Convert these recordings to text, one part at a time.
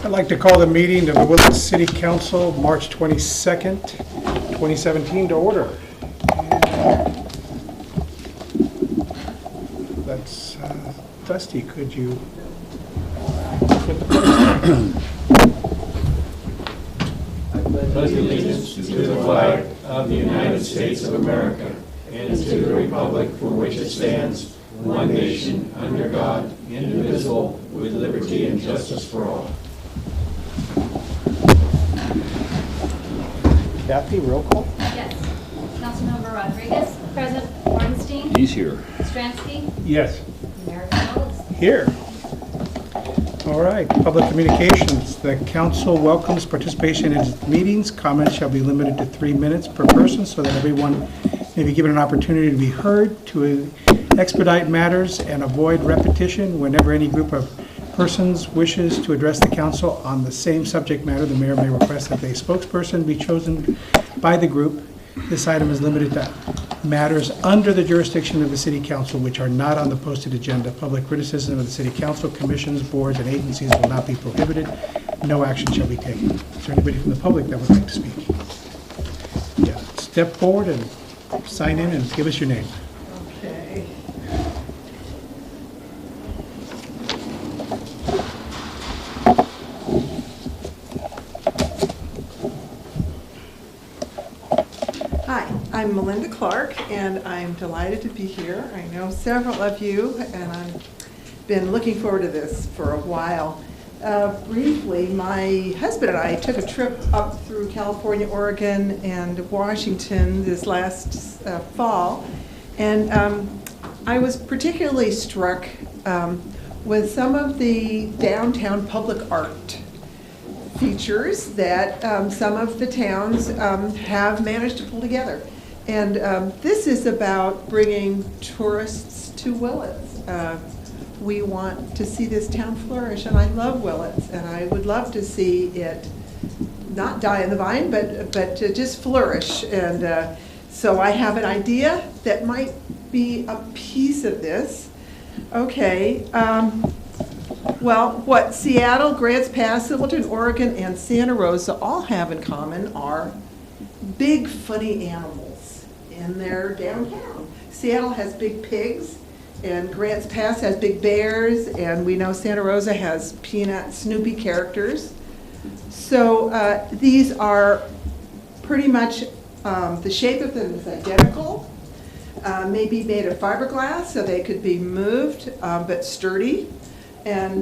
I'd like to call the meeting of the Willits City Council, March 22nd, 2017 to order. That's Dusty, could you put the I pledge allegiance to the flag of the United States of America and to the republic for which it stands, one nation, under God, indivisible, with liberty and justice for all. Kathy, roll call? Yes. Councilmember Rodriguez, present. Ornstein. He's here. Stransky. Yes. Mayor Knowles. Here. All right, public communications. The council welcomes participation in its meetings. Comments shall be limited to 3 minutes per person so that everyone may be given an opportunity to be heard, to expedite matters and avoid repetition. Whenever any group of persons wishes to address the council on the same subject matter, the mayor may request that a spokesperson be chosen by the group. This item is limited to matters under the jurisdiction of the city council which are not on the posted agenda. Public criticism of the city council, commissions, boards, and agencies will not be prohibited. No action shall be taken. Is there anybody from the public that would like to speak? Yeah, step forward and sign in and give us your name. Okay. Hi, I'm Melinda Clark, and I'm delighted to be here. I know several of you, and I've been looking forward to this for a while. Briefly, my husband and I took a trip up through California, Oregon, and Washington this last fall, and I was particularly struck with some of the downtown public art features that some of the towns have managed to pull together. And this is about bringing tourists to Willits. We want to see this town flourish, and I love Willits, and I would love to see it not die in the vine, but to just flourish. And so I have an idea that might be a piece of this. Okay. Well, what Seattle, Grants Pass, Silverton, Oregon, and Santa Rosa all have in common are big, funny animals in their downtown. Seattle has big pigs, and Grants Pass has big bears, and we know Santa Rosa has Peanut, Snoopy characters. So these are pretty much, the shape of them is identical, maybe made of fiberglass, so they could be moved, but sturdy. And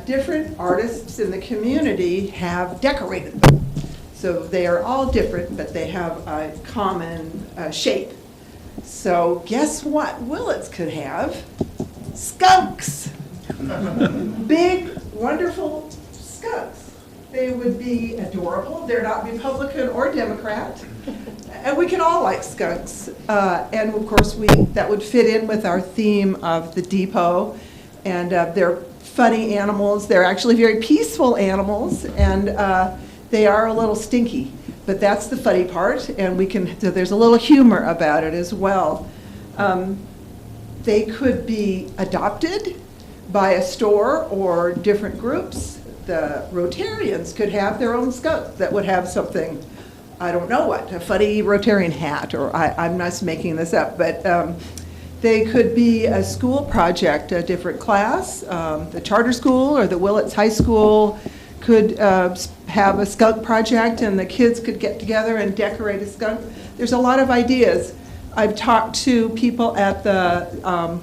different artists in the community have decorated them. So they are all different, but they have a common shape. So guess what Willits could have? Skunks. Big, wonderful skunks. They would be adorable. They're not Republican or Democrat. And we can all like skunks. And of course, that would fit in with our theme of the depot. And they're funny animals. They're actually very peaceful animals, and they are a little stinky. But that's the funny part, and so there's a little humor about it as well. They could be adopted by a store or different groups. The Rotarians could have their own skunk that would have something, I don't know what, a funny Rotarian hat, or I'm not making this up, but they could be a school project, a different class. The charter school or the Willits High School could have a skunk project, and the kids could get together and decorate a skunk. There's a lot of ideas. I've talked to people at the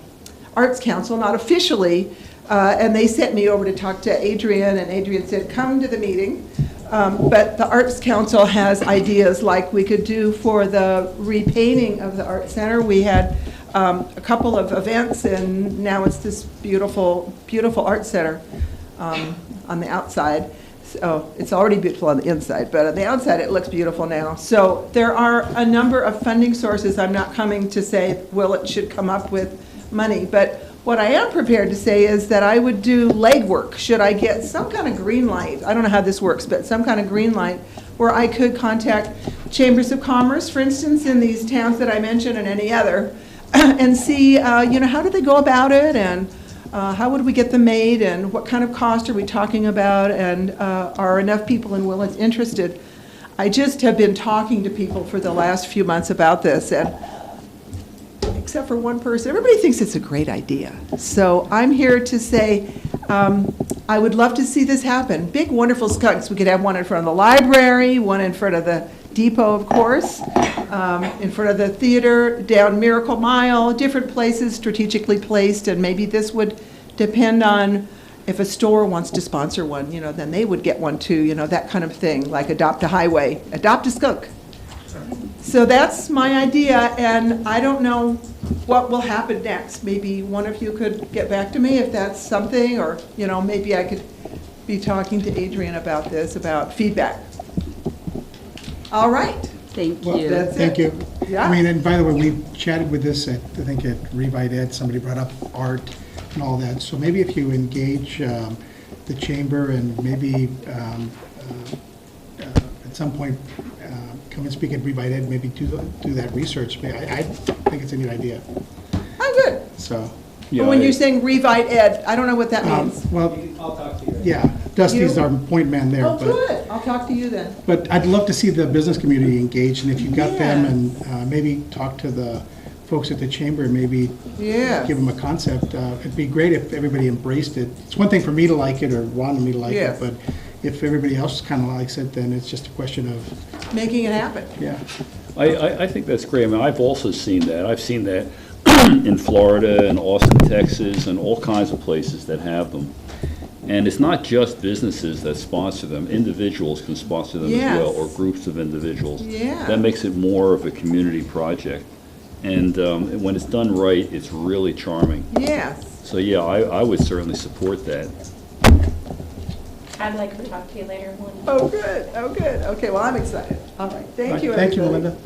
Arts Council, not officially, and they sent me over to talk to Adrian, and Adrian said, come to the meeting. But the Arts Council has ideas like we could do for the repainting of the Art Center. We had a couple of events, and now it's this beautiful, beautiful art center on the outside. So it's already beautiful on the inside, but on the outside it looks beautiful now. So there are a number of funding sources. I'm not coming to say Willits should come up with money, but what I am prepared to say is that I would do legwork. Should I get some kind of green light? I don't know how this works, but some kind of green light where I could contact chambers of commerce, for instance, in these towns that I mentioned and any other, and see, how do they go about it, and how would we get them made, and what kind of cost are we talking about, and are enough people in Willits interested? I just have been talking to people for the last few months about this, and except for one person, everybody thinks it's a great idea. So I'm here to say, I would love to see this happen. Big, wonderful skunks. We could have one in front of the library, one in front of the depot, of course, in front of the theater, down Miracle Mile, different places strategically placed, and maybe this would depend on if a store wants to sponsor one, then they would get one too, that kind of thing, like Adopt a Highway, Adopt a Skunk. So that's my idea, and I don't know what will happen next. Maybe one of you could get back to me if that's something, or, maybe I could be talking to Adrian about this, about feedback. All right. Thank Well, you. That's Thank it. you. Yeah. I mean, and by the way, we chatted with this at, I think at Revite Ed, somebody brought up art and all that. So maybe if you engage the chamber and maybe at some point come and speak at Revite Ed, maybe do that research. I think it's a neat idea. Oh, good. So, But when you're saying Revite Ed, I don't know what that means. well, I'll talk to you. yeah, Dusty's You? our point man there. Oh, but- good. I'll talk to you then. But I'd love to see the business community engaged, and if you got them Yes. and maybe talk to the folks at the chamber, maybe Yes. give them a concept. It'd be great if everybody embraced it. It's one thing for me to like it or wanted me to like Yes. it, but if everybody else kind of likes it, then it's just a question of, Making it happen. yeah. I think that's great. I mean, I've also seen that. I've seen that in Florida and Austin, Texas, and all kinds of places that have them. And it's not just businesses that sponsor them. Individuals can sponsor them as well, Yes. or groups of individuals. Yeah. That makes it more of a community project. And when it's done right, it's really charming. Yes. So, yeah, I would certainly support that. I'd like to talk to you later, Melinda. Oh, good. Oh, good. Okay, well, I'm excited. All right. Thank you, Thank you, everybody. Melinda.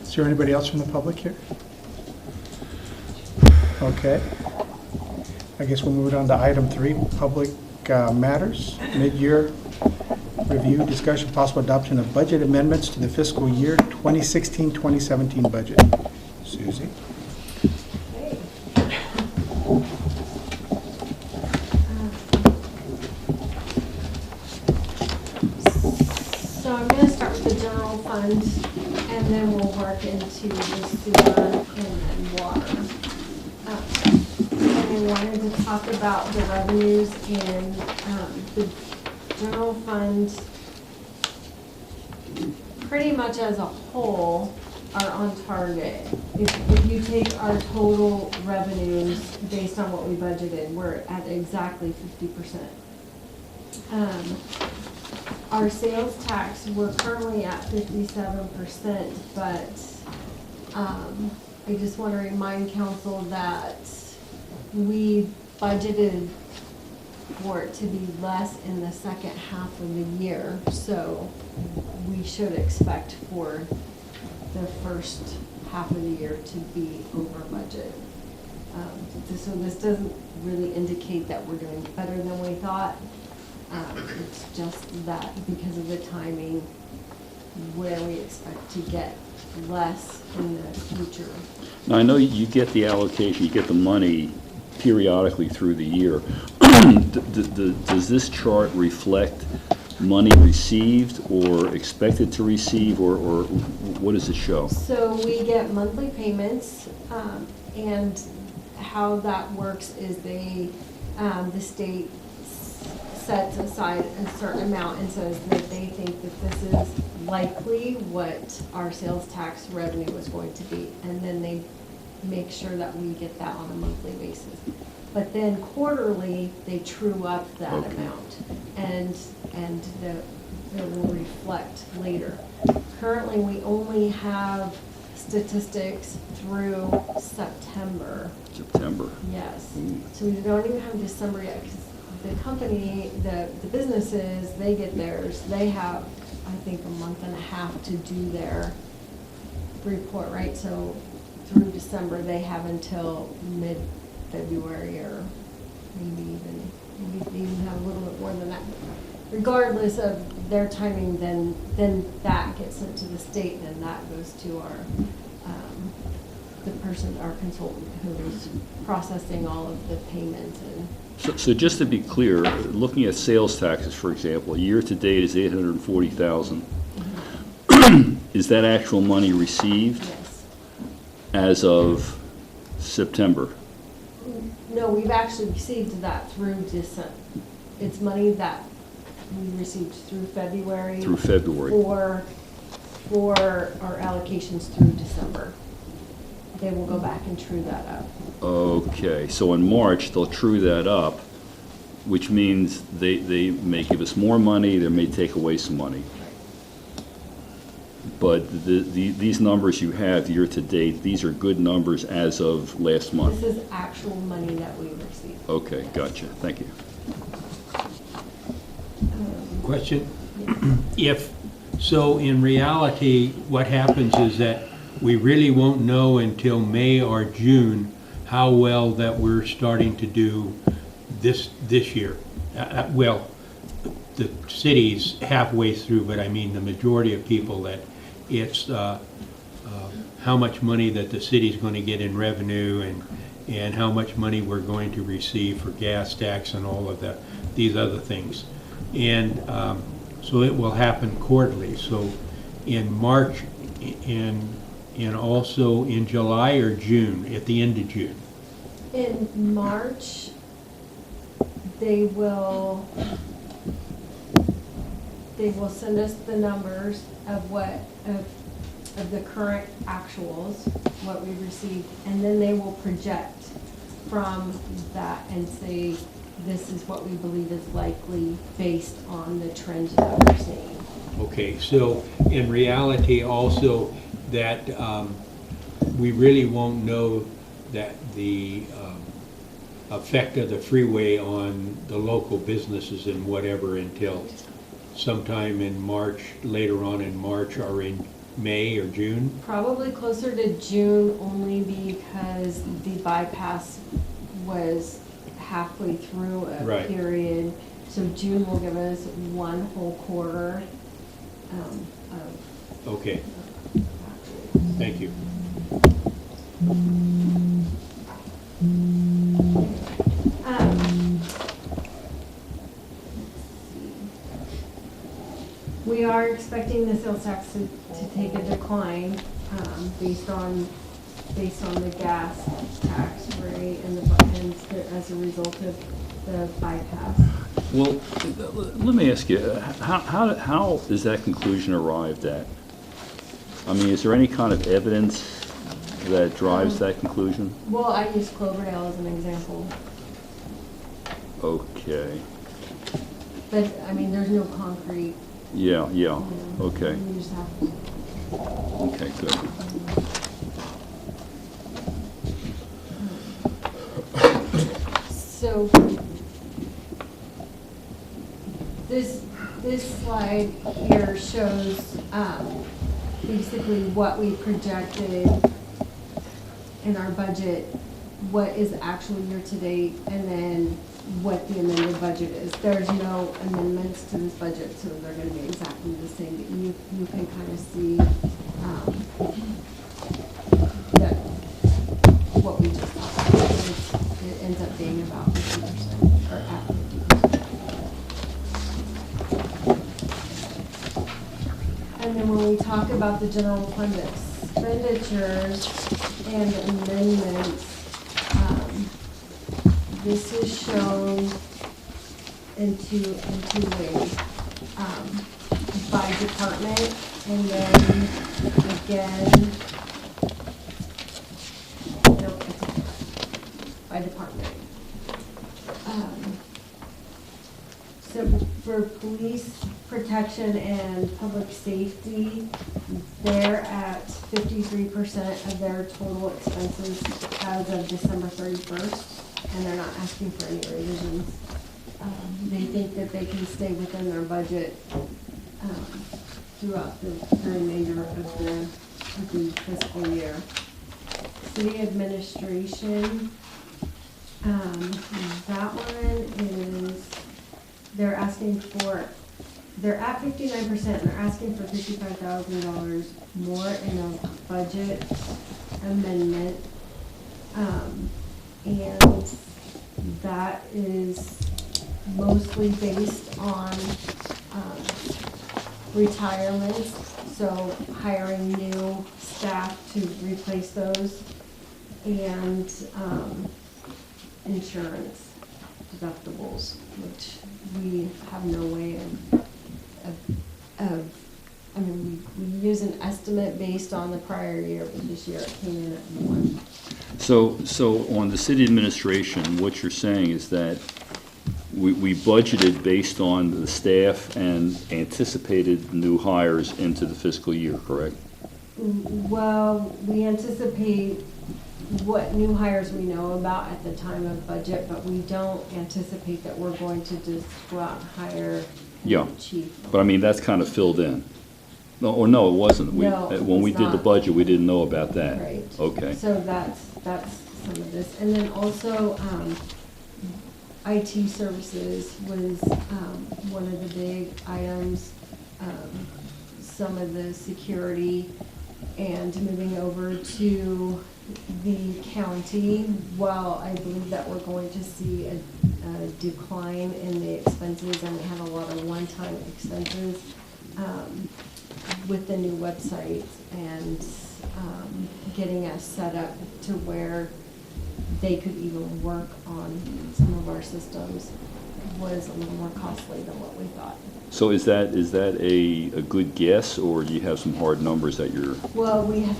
Is there anybody else from the public here? Okay. I guess we'll move on to item 3, public matters, mid-year review, discussion, possible adoption of budget amendments to the fiscal year 2016-2017 budget. Susie? So I'm going to start with the general fund, and then we'll work into the sewer and then water. And I wanted to talk about the revenues in the general fund. Pretty much as a whole are on target. If you take our total revenues based on what we budgeted, we're at exactly 50%. Our sales tax, we're currently at 57%, but I'm just want to remind council that we budgeted for it to be less in the second half of the year, so we should expect for the first half of the year to be over budget. So this doesn't really indicate that we're doing better than we thought. It's just that because of the timing, where we expect to get less in the future. Now, I know you get the allocation, you get the money periodically through the year. Does this chart reflect money received or expected to receive, or what does it show? So we get monthly payments, and how that works is the state sets aside a certain amount and says that they think that this is likely what our sales tax revenue is going to be. And then they make sure that we get that on a monthly basis. But then quarterly, they true up that amount, and it will reflect later. Currently, we only have statistics through September. September. Yes. So we don't even have December yet, because the company, the businesses, they get theirs. They have, I think, a month and a half to do their report, right? So through December, they have until mid-February, or maybe they even have a little bit more than that. Regardless of their timing, then that gets sent to the state, and then that goes to our the person, our consultant, who's processing all of the payments and. So just to be clear, looking at sales taxes, for example, year-to-date is $840,000. Is that actual money received Yes. as of September? No, we've actually received that through December. It's money that we received through February. Through February. For our allocations through December. They will go back and true that up. Okay, so in March, they'll true that up, which means they may give us more money, they may take away some money. But these numbers you have year-to-date, these are good numbers as of last month? This is actual money that we received. Okay, gotcha, thank you. Question? So in reality, what happens is that we really won't know until May or June how well that we're starting to do this year. Well, the city's halfway through, but I mean the majority of people that it's how much money that the city's going to get in revenue and how much money we're going to receive for gas tax and all of these other things. And so it will happen quarterly. So in March and also in July or June, at the end of June. In March, they will send us the numbers of of the current actuals, what we received, and then they will project from that and say, this is what we believe is likely based on the trends that we're seeing. Okay, so in reality also that we really won't know that the effect of the freeway on the local businesses and whatever until sometime in March, later on in March or in May or June? Probably closer to June, only because the bypass was halfway through a Right. period. So June will give us one whole quarter of Okay, actuals. thank you. We are expecting the sales tax to take a decline based on the gas tax rate and as a result of the bypass. Well, let me ask you, how is that conclusion arrived at? I mean, is there any kind of evidence that drives that conclusion? Well, I use Cloverdale as an example, Okay, but I mean, there's no concrete. yeah, okay, You just have to. okay, good. So this slide here shows basically what we projected in our budget, what is actual year-to-date, and then what the amended budget is. There's no amendments to this budget, so they're going to be exactly the same. But you can kind of see that what we just talked about. It ends up being about 50% or at 50%. And then when we talk about the general fund expenditures and amendments, this is shown in two ways, by department, and then again, by department. So for police protection and public safety, they're at 53% of their total expenses as of December 31st. And they're not asking for any revisions. They think that they can stay within their budget throughout the remainder of the fiscal year. City administration, that one is, they're at 59%, and they're asking for $55,000 more in a budget amendment. And that is mostly based on retirements, so hiring new staff to replace those, and insurance deductibles, which we have no way of I mean, we use an estimate based on the prior year, but this year it came in at 1. So on the city administration, what you're saying is that we budgeted based on the staff and anticipated new hires into the fiscal year, correct? Well, we anticipate what new hires we know about at the time of budget, but we don't anticipate that we're going to just go out and hire a Yeah. chief. But I mean, that's kind of filled in. No, or no, it wasn't. No, When we it's did the not. budget, we didn't know about that. Right. Okay. So that's some of this. And then also, IT services was one of the big items. Some of the security and moving over to the county. While I believe that we're going to see a decline in the expenses, and we have a lot of one-time expenses with the new website and getting us set up to where they could even work on some of our systems was a little more costly than what we thought. So is that a good guess, or do you have some hard numbers that you're? Well, we have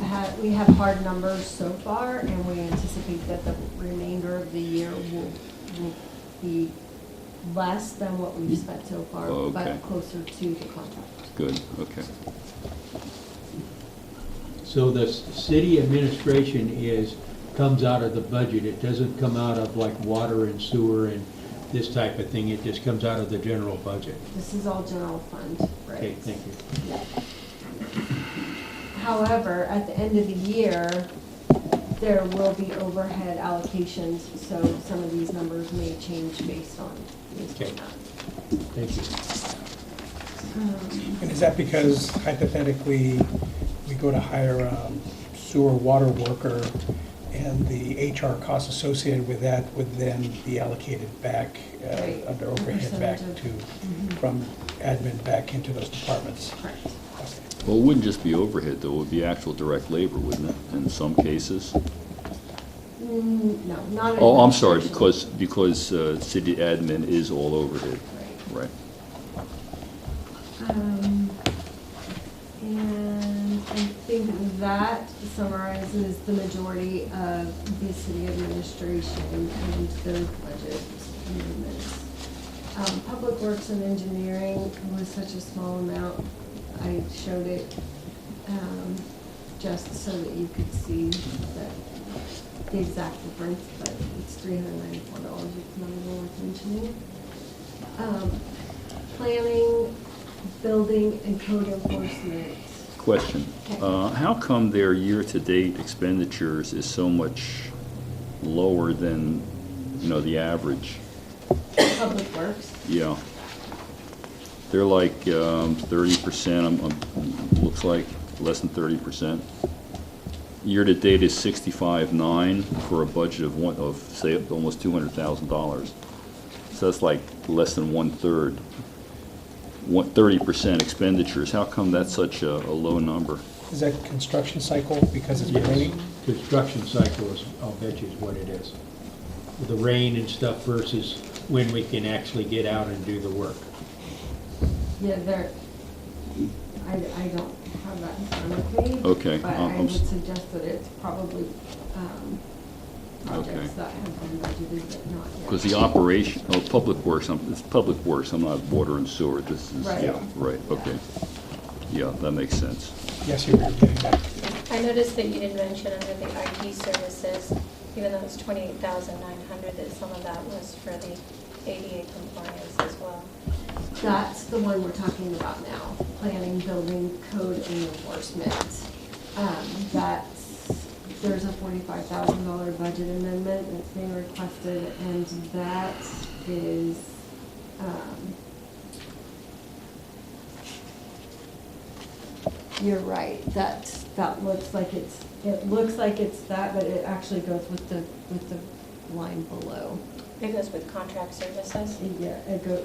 hard numbers so far, and we anticipate that the remainder of the year will be less than what we've spent so far, Oh, okay. but closer to the contract. Good, okay. So the city administration comes out of the budget. It doesn't come out of like water and sewer and this type of thing. It just comes out of the general budget. This is all general fund, right? Okay, thank you. Yeah. However, at the end of the year, there will be overhead allocations, so some of these numbers may change based on Okay. that. Thank you. And is that because hypothetically, we go to hire a sewer water worker, and the HR costs associated with that would then be allocated back Right. under overhead back Percentage of- to, from admin back into those departments? Correct. Okay. Well, it wouldn't just be overhead, though. It would be actual direct labor, wouldn't it, in some cases? No, not. in Oh, I'm sorry, administration. because city admin is all overhead, Right. right? And I think that summarizes the majority of the city administration and those budget amendments. Public Works and Engineering was such a small amount. I showed it just so that you could see that the exact difference, but it's $394, it's not even worth mentioning. Planning, building, and code enforcement. Question. Okay. How come their year-to-date expenditures is so much lower than, the average? Public Works. Yeah. They're like 30%, looks like, less than 30%. Year-to-date is 65.9 for a budget of say, almost $200,000. So that's like less than 1/3. 30% expenditures. How come that's such a low number? Is that construction cycle because it's Yes. raining? Construction cycle is, I'll bet you is what it is. With the rain and stuff versus when we can actually get out and do the work. Yeah, I don't have that in front of me. Okay, But I would suggest that it's probably projects Okay. that have been budgeted but not yet. Because the operation, Public Works, it's Public Works, I'm not water and sewer, this is. Right. Yeah. Right, okay. Yeah, that makes sense. Yes, you were getting that. I noticed that you did mention under the IT services, even though it's $28,900, that some of that was for the ADA compliance as well. That's the one we're talking about now, planning, building, code, and enforcement. There's a $45,000 budget amendment that's being requested, and that is, you're right, that looks like it looks like it's that, but it actually goes with the line below. It goes with contract services. Yeah,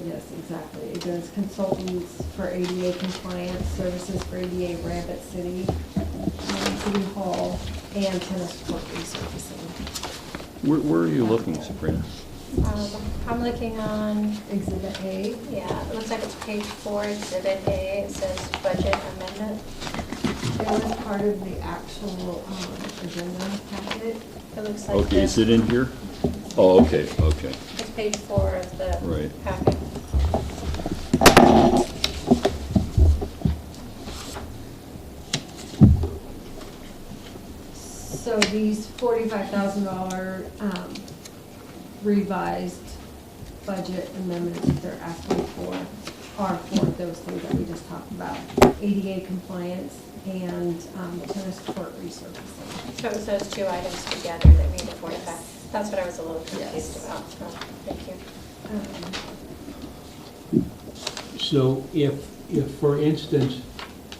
yes, exactly. It goes consultants for ADA compliance, services for ADA Rabbit City, City Hall, and tennis court resurfacing. Where are you looking, Sabrina? I'm looking on, Exhibit A. yeah, it looks like it's page 4, Exhibit A. It says budget amendment. It was part of the actual agenda packet. It looks like Okay, this. is it in here? Oh, okay, okay. It's page 4 of the Right. packet. So these $45,000 revised budget amendments that they're asking for are for those things that we just talked about. ADA compliance and tennis court resurfacing. So it was those two items together that made the 45. That's what I was a little confused Yes. about. Oh, thank you. So if for instance,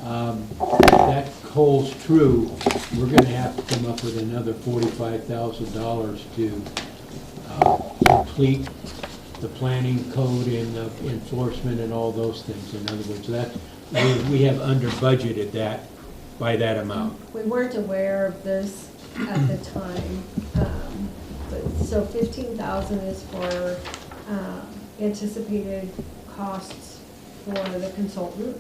that holds true, we're gonna have to come up with another $45,000 to complete the planning code and the enforcement and all those things. In other words, that, we have under budgeted that by that amount. We weren't aware of this at the time, but so 15,000 is for anticipated costs for the consultant.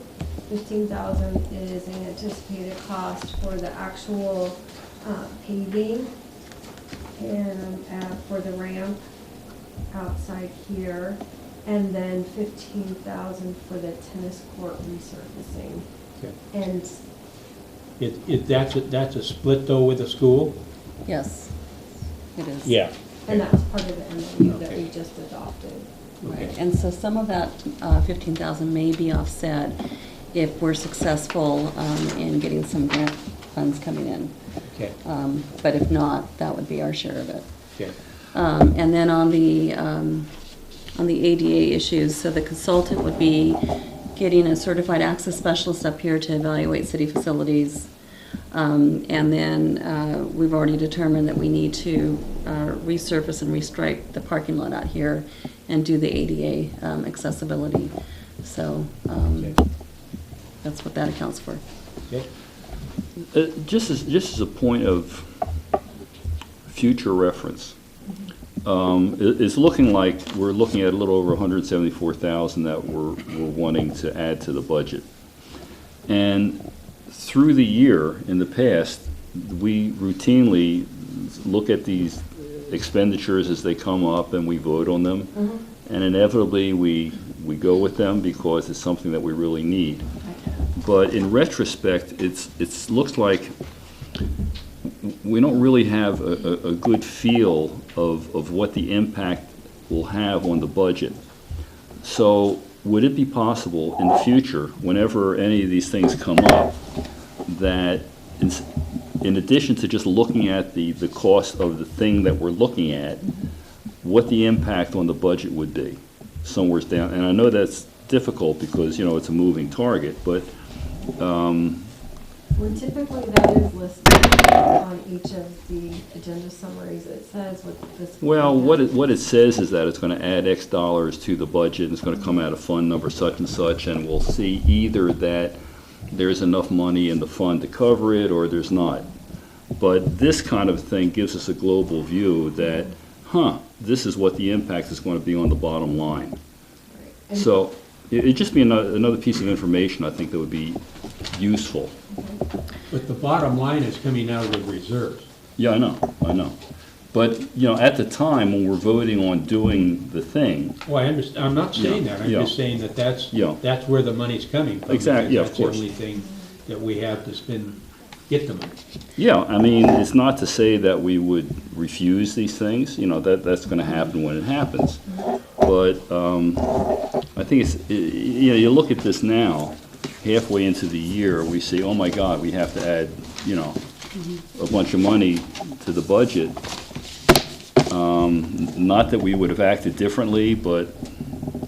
15,000 is an anticipated cost for the actual paving and for the ramp outside here, and then 15,000 for the tennis court resurfacing. Okay. And That's a split though with the school? Yes, it is. Yeah. And that was part of the MOU that Okay. we just adopted. Right, and so some of that 15,000 may be offset if we're successful in getting some grant funds coming in. Okay, But if not, that would be our share of it. okay. And then on the ADA issues, so the consultant would be getting a certified access specialist up here to evaluate city facilities. And then we've already determined that we need to resurface and restripe the parking lot out here and do the ADA accessibility. So Okay. that's what that accounts for. Okay. Just as a point of future reference, it's looking like we're looking at a little over 174,000 that we're wanting to add to the budget. And through the year, in the past, we routinely look at these expenditures as they come up and we vote on them. And inevitably, we go with them because it's something that we really need. But in retrospect, it looks like we don't really have a good feel of what the impact will have on the budget. So would it be possible in the future, whenever any of these things come up, that in addition to just looking at the cost of the thing that we're looking at, what the impact on the budget would be somewhere down? And I know that's difficult because, you know, it's a moving target, but Well, typically that is listed on each of the agenda summaries. It says what this. well, what it says is that it's going to add X dollars to the budget, and it's going to come out of fund number such and such, and we'll see either that there's enough money in the fund to cover it or there's not. But this kind of thing gives us a global view that, this is what the impact is going to be on the bottom line. And- So it'd just be another piece of information I think that would be useful. But the bottom line is coming out of the reserves. Yeah, I know. But, you know, at the time when we're voting on doing the thing, Well, I understand, I'm not saying that, I'm Yeah. just saying that Yeah. that's where the money's coming from. Exactly, yeah, of That's the course. only thing that we have to spend, get the money. yeah, I mean, it's not to say that we would refuse these things, you know, that's going to happen when it happens. But I think it's, you know, you look at this now, halfway into the year, we say, oh my God, we have to add, you know, a bunch of money to the budget. Not that we would have acted differently, but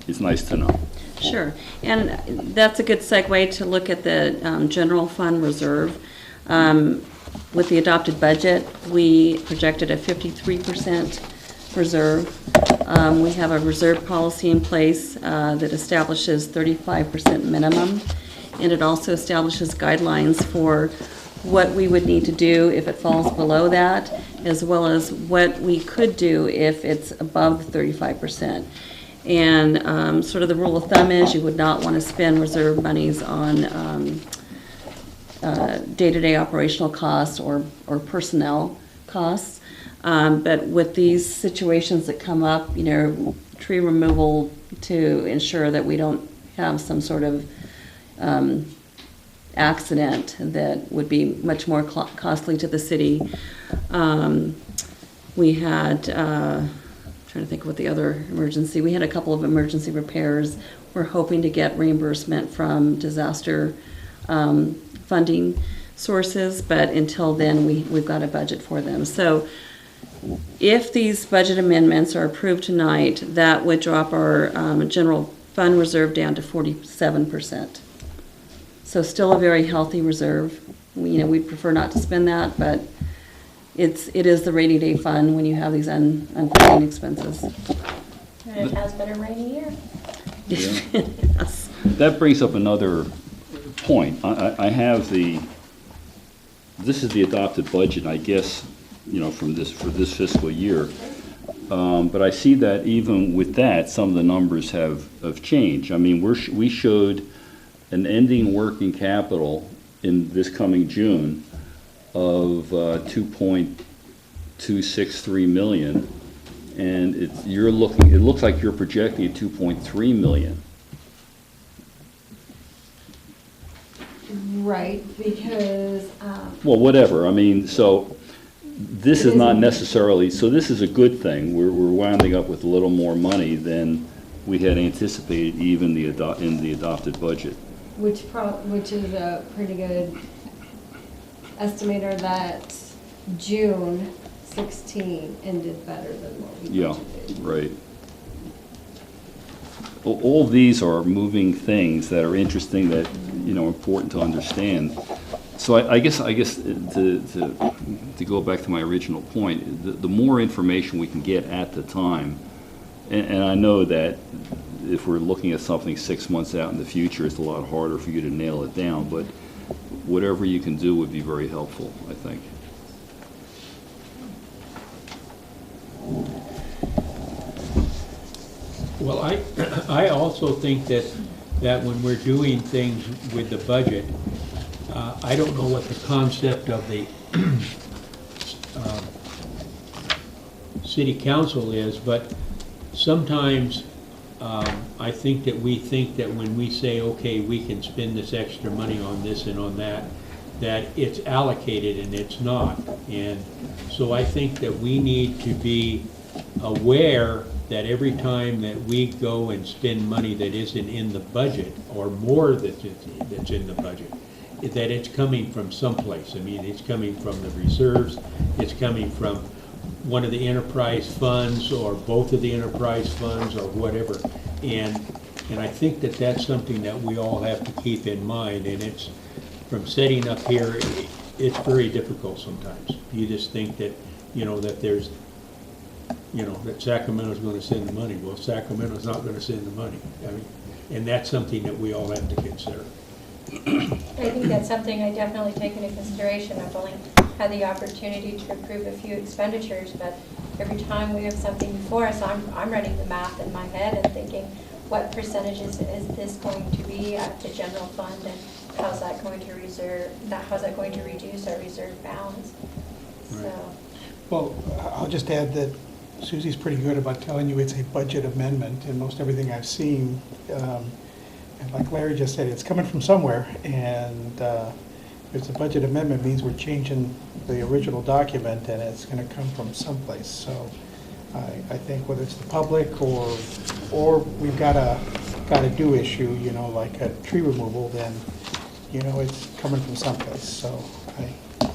it's nice to know. Sure, and that's a good segue to look at the general fund reserve. With the adopted budget, we projected a 53% reserve. We have a reserve policy in place that establishes 35% minimum, and it also establishes guidelines for what we would need to do if it falls below that, as well as what we could do if it's above 35%. And sort of the rule of thumb is you would not want to spend reserve monies on day-to-day operational costs or personnel costs. But with these situations that come up, tree removal to ensure that we don't have some sort of accident that would be much more costly to the city. We had, trying to think of what the other emergency, we had a couple of emergency repairs. We're hoping to get reimbursement from disaster funding sources, but until then, we've got a budget for them. So if these budget amendments are approved tonight, that would drop our general fund reserve down to 47%. So still a very healthy reserve. We'd prefer not to spend that, but it is the rainy day fund when you have these unforeseen expenses. And it has been a rainy year. Yeah. Yes. That brings up another point. I have this is the adopted budget, I guess, for this fiscal year. But I see that even with that, some of the numbers have changed. I mean, we showed an ending working capital in this coming June of $2.263 million, and it looks like you're projecting at $2.3 million. Right, because, Well, whatever. I mean, so this is not necessarily, so this is a good thing. We're winding up with a little more money than we had anticipated even in the adopted budget. which is a pretty good estimator that June 16 ended better than what we budgeted. Right. All these are moving things that are interesting, that important to understand. So I guess to go back to my original point, the more information we can get at the time, and I know that if we're looking at something 6 months out in the future, it's a lot harder for you to nail it down, but whatever you can do would be very helpful, I think. Well, I also think that when we're doing things with the budget, I don't know what the concept of the city council is, but sometimes I think that we think that when we say, okay, we can spend this extra money on this and on that it's allocated, and it's not. And so I think that we need to be aware that every time that we go and spend money that isn't in the budget, or more that's in the budget, that it's coming from someplace. I mean, it's coming from the reserves, it's coming from one of the enterprise funds, or both of the enterprise funds, or whatever. And I think that that's something that we all have to keep in mind, and it's, from setting up here, it's very difficult sometimes. You just think that, that there's, that Sacramento's going to send the money. Well, Sacramento's not going to send the money. I mean, and that's something that we all have to consider. I think that's something I definitely take into consideration. I've only had the opportunity to approve a few expenditures, but every time we have something before us, I'm running the math in my head and thinking, what percentages is this going to be at the general fund, and how's that going to reduce our reserve balance? Right. So, Well, I'll just add that Susie's pretty good about telling you it's a budget amendment, and most everything I've seen, and like Larry just said, it's coming from somewhere, and if it's a budget amendment, means we're changing the original document, and it's going to come from someplace. So I think whether it's the public or we've got a do issue, like a tree removal, then it's coming from someplace. So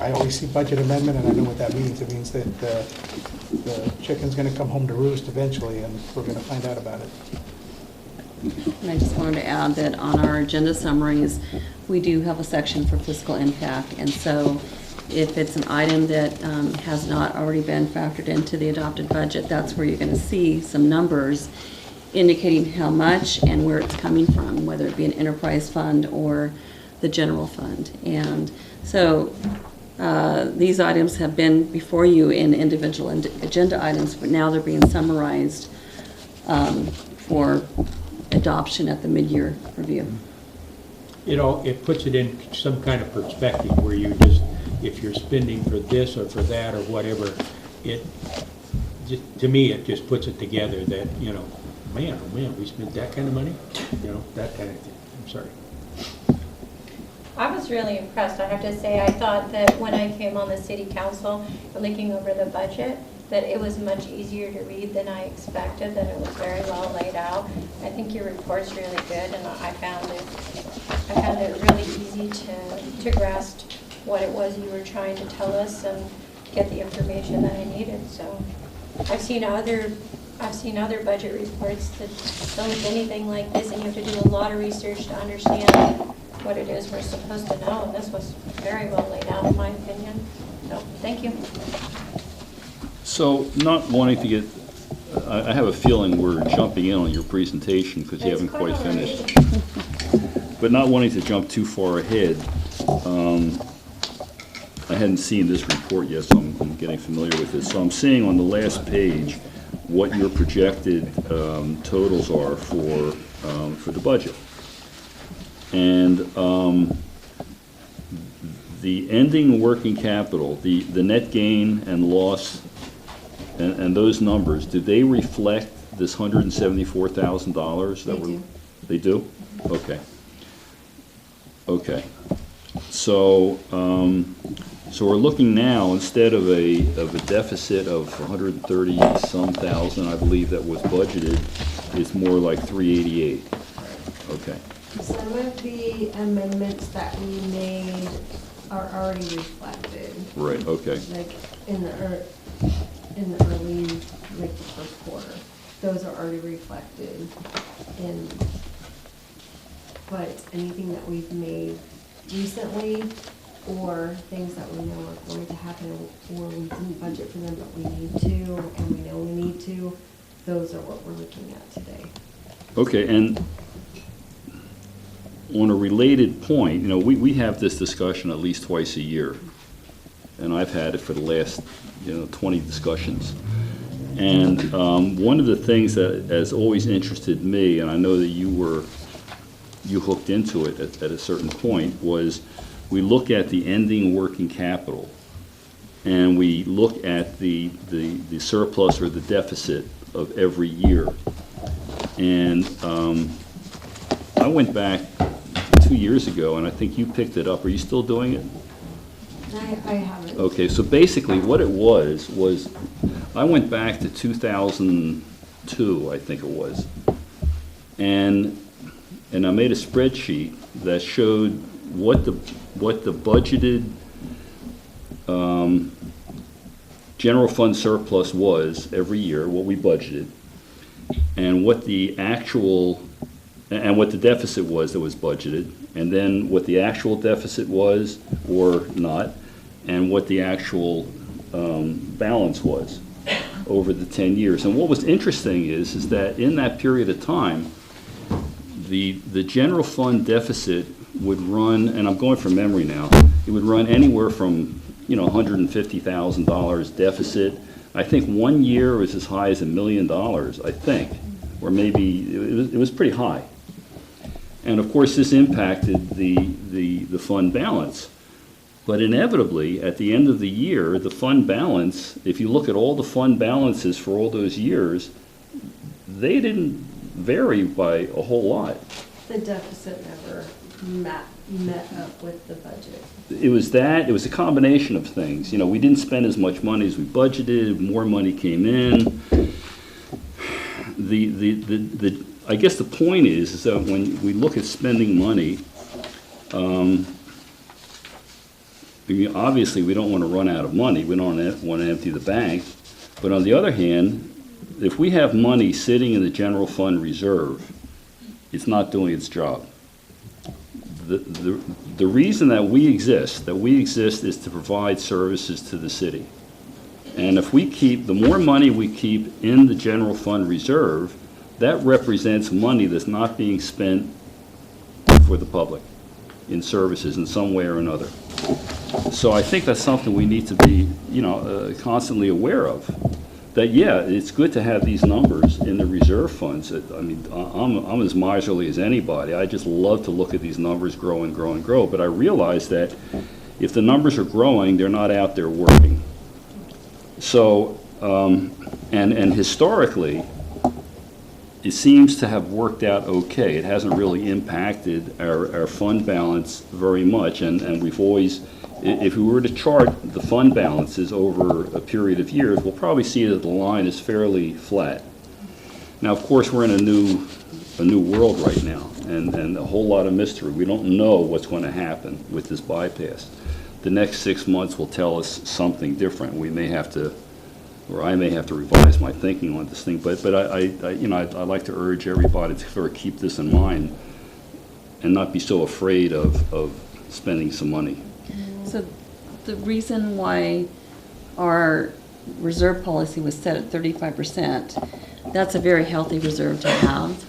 I always see budget amendment, and I know what that means. It means that the chicken's going to come home to roost eventually, and we're going to find out about it. And I just wanted to add that on our agenda summaries, we do have a section for fiscal impact. And so if it's an item that has not already been factored into the adopted budget, that's where you're going to see some numbers indicating how much and where it's coming from, whether it be an enterprise fund or the general fund. And so these items have been before you in individual agenda items, but now they're being summarized for adoption at the mid-year review. It puts it in some kind of perspective where you just, if you're spending for this or for that or whatever, to me, it just puts it together that, man, oh man, we spent that kind of money, that kind of thing. I'm sorry. I was really impressed, I have to say. I thought that when I came on the city council, looking over the budget, that it was much easier to read than I expected, that it was very well laid out. I think your report's really good, and I found it really easy to grasp what it was you were trying to tell us and get the information that I needed. So I've seen other budget reports that don't look anything like this, and you have to do a lot of research to understand what it is we're supposed to know, and this was very well laid out, in my opinion. So, thank you. So, not wanting to get, I have a feeling we're jumping in on your presentation because you haven't quite finished. But not wanting to jump too far ahead, I hadn't seen this report yet, so I'm getting familiar with it. So I'm seeing on the last page what your projected totals are for the budget. And the ending working capital, the net gain and loss, and those numbers, do they reflect this $174,000 that we're? They do? Okay. Okay. So, so we're looking now, instead of a deficit of 130-some thousand, I believe that was budgeted, it's more like 388. Okay. Some of the amendments that we made are already reflected. Right, okay. Like in the early, like the first quarter. Those are already reflected in, but anything that we've made recently or things that we know are going to happen or we didn't budget for them but we need to and we know we need to, those are what we're looking at today. Okay, and on a related point, we have this discussion at least twice a year, and I've had it for the last, 20 discussions. And one of the things that has always interested me, and I know that you hooked into it at a certain point, was we look at the ending working capital, and we look at the surplus or the deficit of every year. And I went back 2 years ago, and I think you picked it up. Are you still doing it? I haven't. Okay, so basically what it was I went back to 2002, I think it was, and I made a spreadsheet that showed what the budgeted general fund surplus was every year, what we budgeted, and what the actual and what the deficit was that was budgeted, and then what the actual deficit was or not, and what the actual balance was over the 10 years. And what was interesting is that in that period of time, the general fund deficit would run, and I'm going from memory now, it would run anywhere from $150,000 deficit. I think 1 year was as high as $1 million, I think, or maybe it was pretty high. And of course, this impacted the fund balance. But inevitably, at the end of the year, the fund balance, if you look at all the fund balances for all those years, they didn't vary by a whole lot. The deficit never met up with the budget. It was a combination of things. We didn't spend as much money as we budgeted, more money came in. I guess the point is that when we look at spending money, obviously we don't want to run out of money. We don't want to empty the bank. But on the other hand, if we have money sitting in the general fund reserve it's not doing its job. The reason that we exist is to provide services to the city. And if the more money we keep in the general fund reserve, that represents money that's not being spent for the public in services in some way or another. So I think that's something we need to be, constantly aware of. That, yeah, it's good to have these numbers in the reserve funds. I mean, I'm as miserly as anybody. I just love to look at these numbers grow and grow and grow. But I realize that if the numbers are growing, they're not out there working. So, and historically, it seems to have worked out okay. It hasn't really impacted our fund balance very much, and we've always, if we were to chart the fund balances over a period of years, we'll probably see that the line is fairly flat. Now, of course, we're in a new world right now, and a whole lot of mystery. We don't know what's going to happen with this bypass. The next 6 months will tell us something different. We may have to, or I may have to revise my thinking on this thing, but I'd like to urge everybody to sort of keep this in mind and not be so afraid of spending some money. So the reason why our reserve policy was set at 35%, that's a very healthy reserve to have.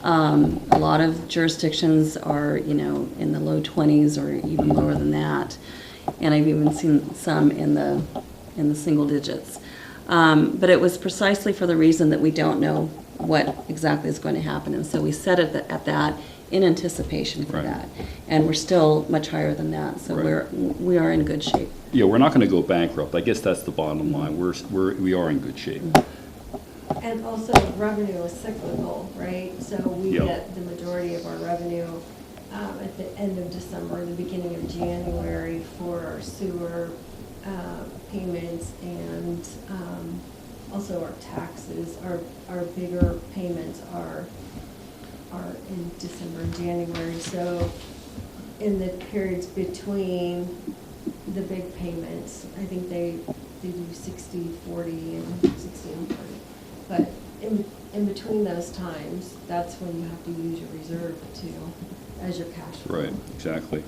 A lot of jurisdictions are, in the low 20s or even lower than that. And I've even seen some in the single digits. But it was precisely for the reason that we don't know what exactly is going to happen. And so we set it at that in anticipation for Right. that. And we're still much higher than that. So Right. we are in good shape. Yeah, we're not going to go bankrupt. I guess that's the bottom line. We are in good shape. And also revenue is cyclical, right? So we Yep. get the majority of our revenue at the end of December, the beginning of January for our sewer payments and also our taxes. Our bigger payments are in December and January. So in the periods between the big payments, I think they do 60-40 and 60 and 40. But in between those times, that's when you have to use your reserve as your cash flow. Right, exactly.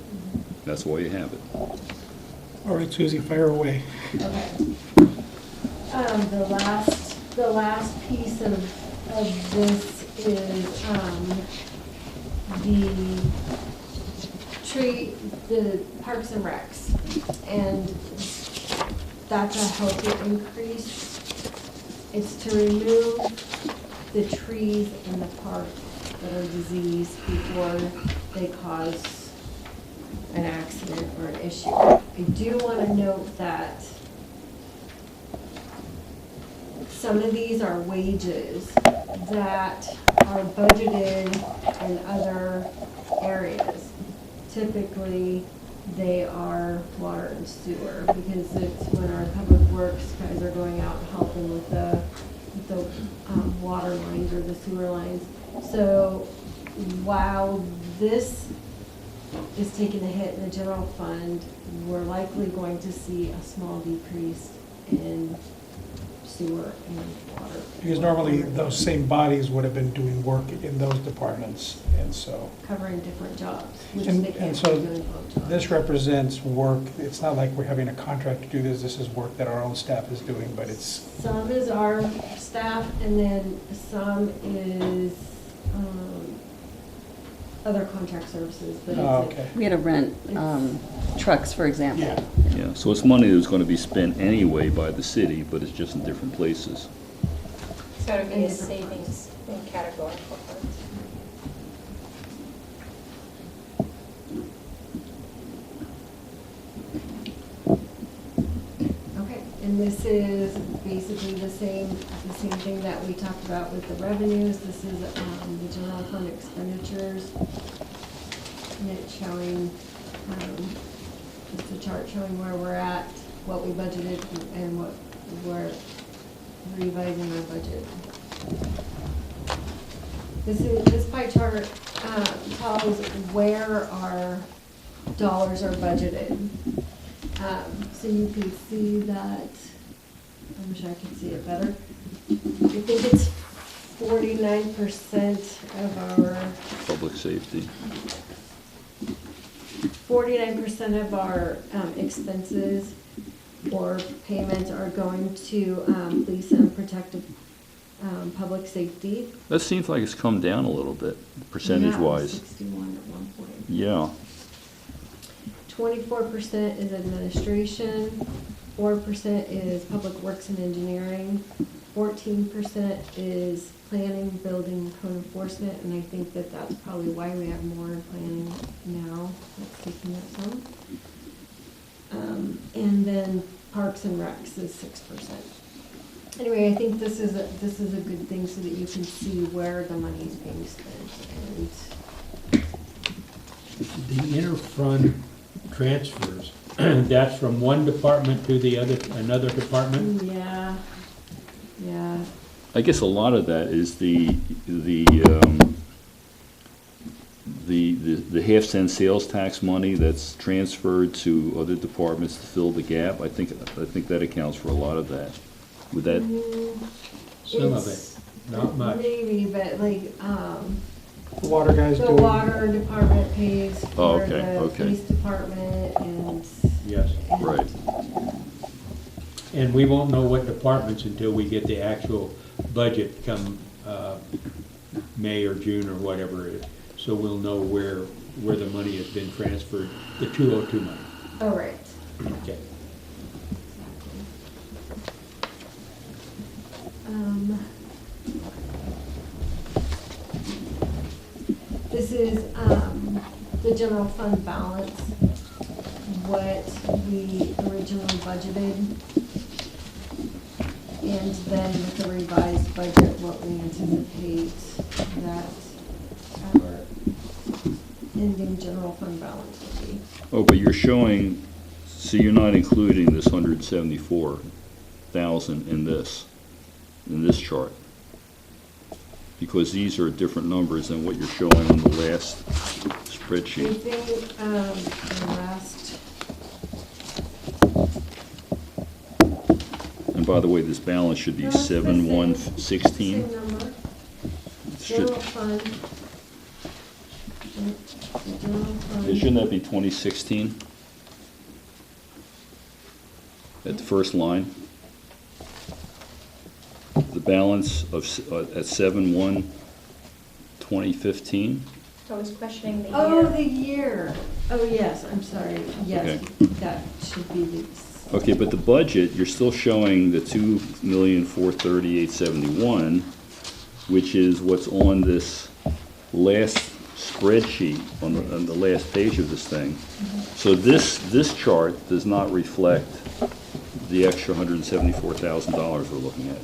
That's why you have it. All right, Susie, fire away. Okay. The last piece of this is the Parks and Recs, and that's a healthy increase. It's to remove the trees in the park that are diseased before they cause an accident or an issue. I do want to note that some of these are wages that are budgeted in other areas. Typically, they are water and sewer, because it's when our public works guys are going out and helping with the water lines or the sewer lines. So while this is taking a hit in the general fund, we're likely going to see a small decrease in sewer and water. Because normally those same bodies would have been doing work in those departments, and so. Covering different jobs, which And they can't and be so doing both jobs. this represents work, it's not like we're having a contract to do this, this is work that our own staff is doing, but it's, Some is our staff, and then some is other contract services, but oh, it's okay. We had to rent trucks, for example. Yeah. Yeah, so it's money that's going to be spent anyway by the city, but it's just in different places. So it'd be a savings in categorical funds. okay. And this is basically the same thing that we talked about with the revenues. This is the general fund expenditures. And it's showing, it's a chart showing where we're at, what we budgeted, and what we're revising our budget. This pie chart tells where our dollars are budgeted. So you can see that, I wish I could see it better. I think it's 49% of our, Public safety. 49% of our expenses or payments are going to police and protective public safety. That seems like it's come down a little bit, percentage-wise. 61 at one point. Yeah. 24% is administration, 4% is public works and engineering, 14% is planning, building, code enforcement, and I think that that's probably why we have more in planning now, that's taking that some. And then parks and recs is 6%. Anyway, I think this is a good thing so that you can see where the money is being spent. The interfund transfers, that's from one department to the other, another department? And yeah. I guess a lot of that is the half-cent sales tax money that's transferred to other departments to fill the gap. I think that accounts for a lot of that. Would that? Some of It's- it, not much. Maybe, but like, The water guys the do. water department pays Oh, for okay, the okay. police department and. Yes, Right. and we won't know what departments until we get the actual budget come May or June or whatever it is. So we'll know where the money has been transferred, the 202 money. Oh, right. Okay. This is, the general fund balance, what we originally budgeted. And then with the revised budget, what we anticipate that our ending general fund balance will be. Oh, but you're showing, so you're not including this 174,000 in this chart? Because these are different numbers than what you're showing on the last I spreadsheet. think, the last, And by the way, this balance should be No, it's the same. 7116. same number, Should- general fund. The general fund. Shouldn't that be 2016? At the first line? The balance of, at 7/1/2015? I was questioning the year. Oh, the year. Oh, yes, I'm sorry. Yes, Okay. that should be the. Okay, but the budget, you're still showing the 2,438,71, which is what's on this last spreadsheet, on the last page of this thing. So this chart does not reflect the extra $174,000 we're looking at.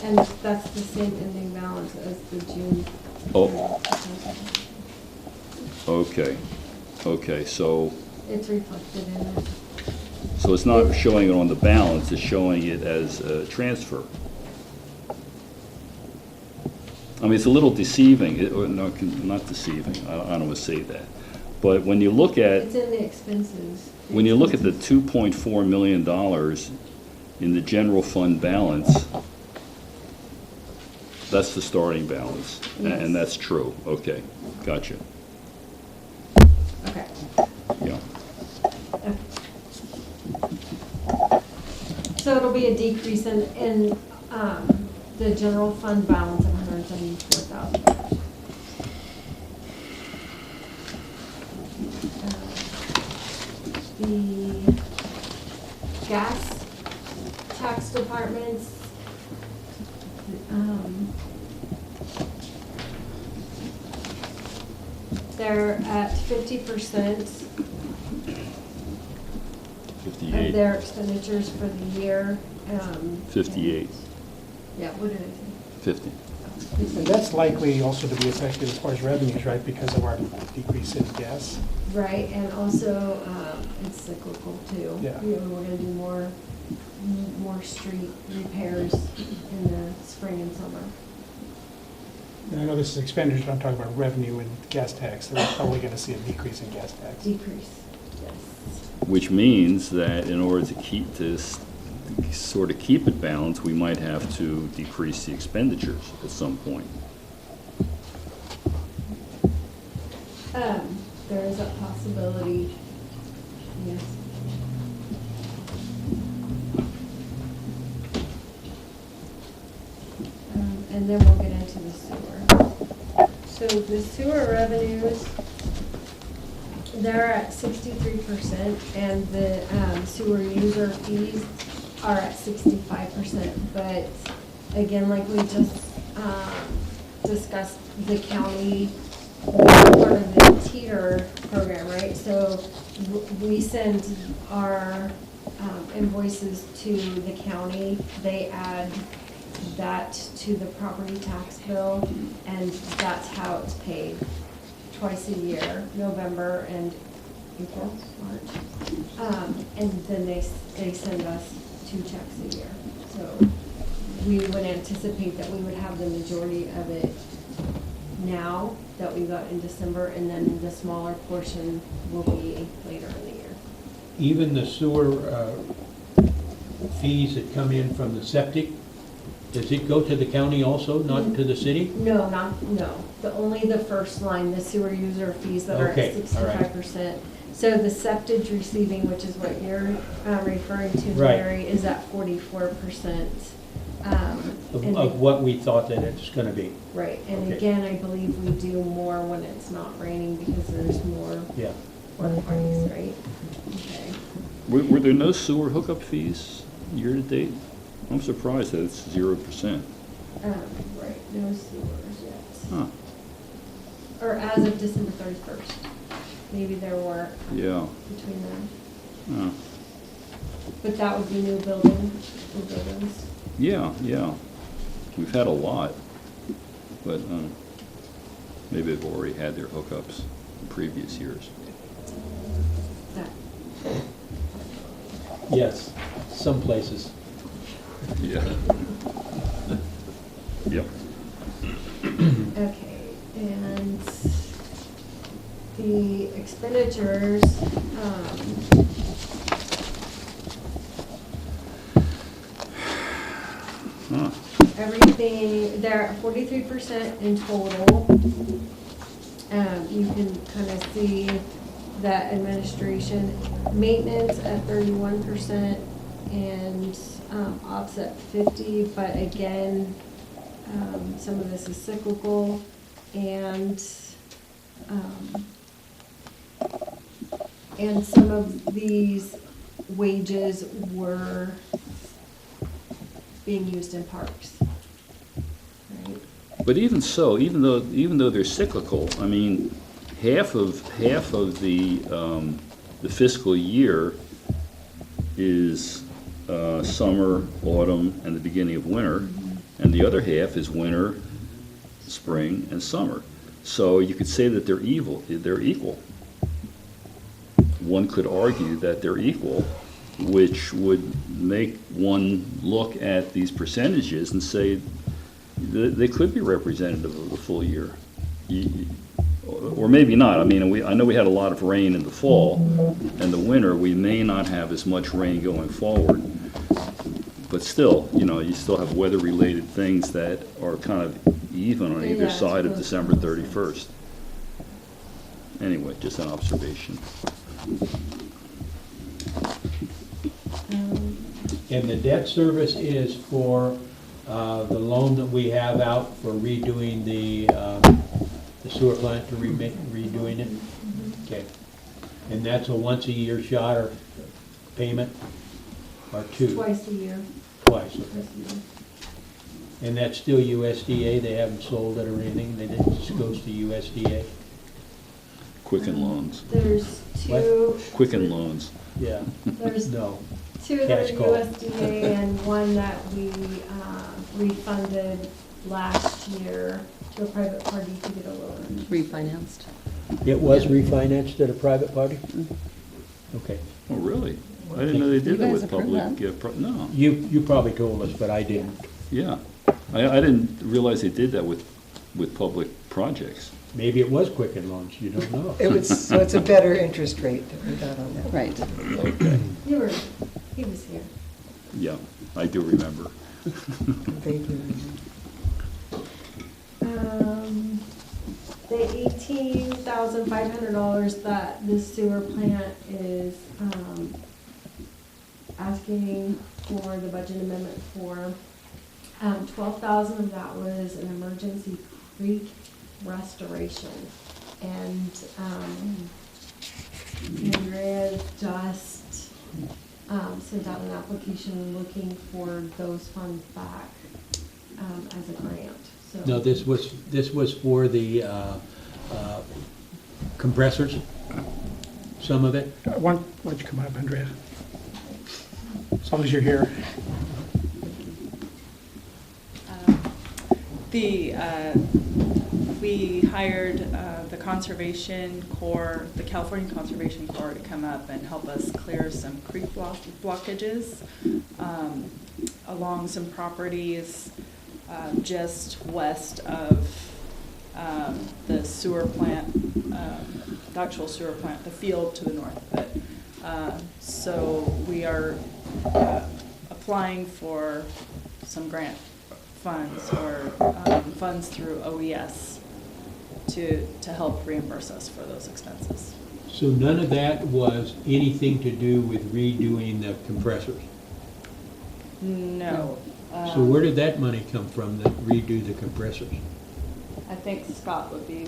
And that's the same ending balance as the June. Oh. Okay, so It's reflected in it. it's not showing it on the balance, it's showing it as a transfer. I mean, it's a little deceiving, or not deceiving, I don't want to say that. But when you look at, It's in the expenses. when you look at the $2.4 million in the general fund balance, that's the starting balance, Yes. and that's true, okay, gotcha, Okay. yeah. So it'll be a decrease in the general fund balance of $174,000. The gas tax departments, they're at 50% of 58, their expenditures for the year. 58, Yeah, what did I say? 50. And that's likely also to be affected as far as revenues, right, because of our decrease in gas. Right, and also, it's cyclical too. Yeah. You know, we're gonna do more street repairs in the spring and summer. And I know this is expenditures, but I'm talking about revenue and gas tax. They're probably going to see a decrease in gas tax. Decrease, yes. Which means that in order to keep this sort of keep it balanced, we might have to decrease the expenditures at some point. There is a possibility, yes. And then we'll get into the sewer. So the sewer revenues, they're at 63%, and the sewer user fees are at 65%. But again, like we just discussed, the county, part of the teeter program, right? So we send our invoices to the county, they add that to the property tax bill, and that's how it's paid twice a year, November and April, March. And then they send us 2 checks a year. So we would anticipate that we would have the majority of it now that we got in December, and then the smaller portion will be later in the year. Even the sewer fees that come in from the septic, does it go to the county also, not to the city? No, only the first line, the sewer user fees that are at Okay, all right. 65%. So the septage receiving, which is what you're referring to, Right. Larry, is at 44%. And Of what we thought that it's gonna be. right, and Okay. again, I believe we do more when it's not raining because there's more Yeah. work parties, right? Okay. Were there no sewer hookup fees year-to-date? I'm surprised that it's 0%. Right, no sewers yet. Huh, Or as of December 31st. Maybe there were yeah. between them. Huh. But that would be new buildings. Yeah, yeah. We've had a lot, but maybe they've already had their hookups in previous years. That- Yes, some places. Yeah. Yep. Okay, and the expenditures, Huh. everything, they're at 43% in total. You can kind of see that administration, maintenance at 31% and ops at 50, but again, some of this is cyclical, and some of these wages were being used in parks. Right? But even so, even though they're cyclical, I mean, half of the fiscal year is summer, autumn, and the beginning of winter, and the other half is winter, spring, and summer. So you could say that they're equal. One could argue that they're equal, which would make one look at these percentages and say they could be representative of the full year. Or maybe not. I mean, I know we had a lot of rain in the fall, and the winter, we may not have as much rain going forward. But still, you still have weather-related things that are kind of even on either Yeah, side of it's December 31st. Anyway, just an observation. And the debt service is for the loan that we have out for redoing the sewer plant, to redoing it? Okay. And that's a once-a-year shot or payment, or two? Twice a year. Twice, okay. Twice a year. And that's still USDA, they haven't sold it or anything, they didn't, just goes to USDA? Quicken loans. There's two. Quicken loans. Yeah, There's no. two that are Cash call. USDA and one that we refunded last year to a private party to get a loan. Refinanced. It was refinanced at a private party? Okay. Oh, really? I didn't know they did You that guys with approved public, no, You probably told us, but I didn't. yeah. I didn't realize they did that with public projects. Maybe it was Quicken Loans, you don't know. So it's a better interest rate that we got on that. Right. Okay. He was here. Yeah, I do remember. The $18,500 that the sewer plant is, asking for the budget amendment for, 12,000 of that was an emergency creek restoration. And, Andrea just, sent out an application looking for those funds back, as a grant, so. No, this was for the compressors, some of it. Why don't you come up, Andrea? As long as you're here. We hired the Conservation Corps, the California Conservation Corps, to come up and help us clear some creek blockages along some properties just west of the sewer plant, the actual sewer plant, the field to the north of it. So we are applying for some grant funds or funds through OES to help reimburse us for those expenses. So none of that was anything to do with redoing the compressors? No. So where did that money come from that redo the compressors? I think Scott would be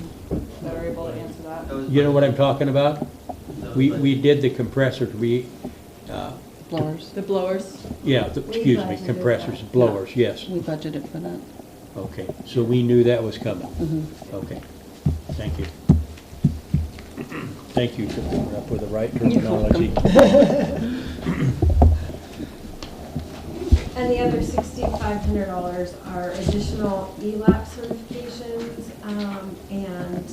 better able to answer that. You know what I'm talking about? We did the compressors, Blowers. The blowers? excuse me, compressors, blowers, yes. We budgeted for that. Okay, so we knew that was coming. Mhm. Okay, thank you. Thank you for coming up with the right terminology. And the other $6,500 are additional ELAP certifications, and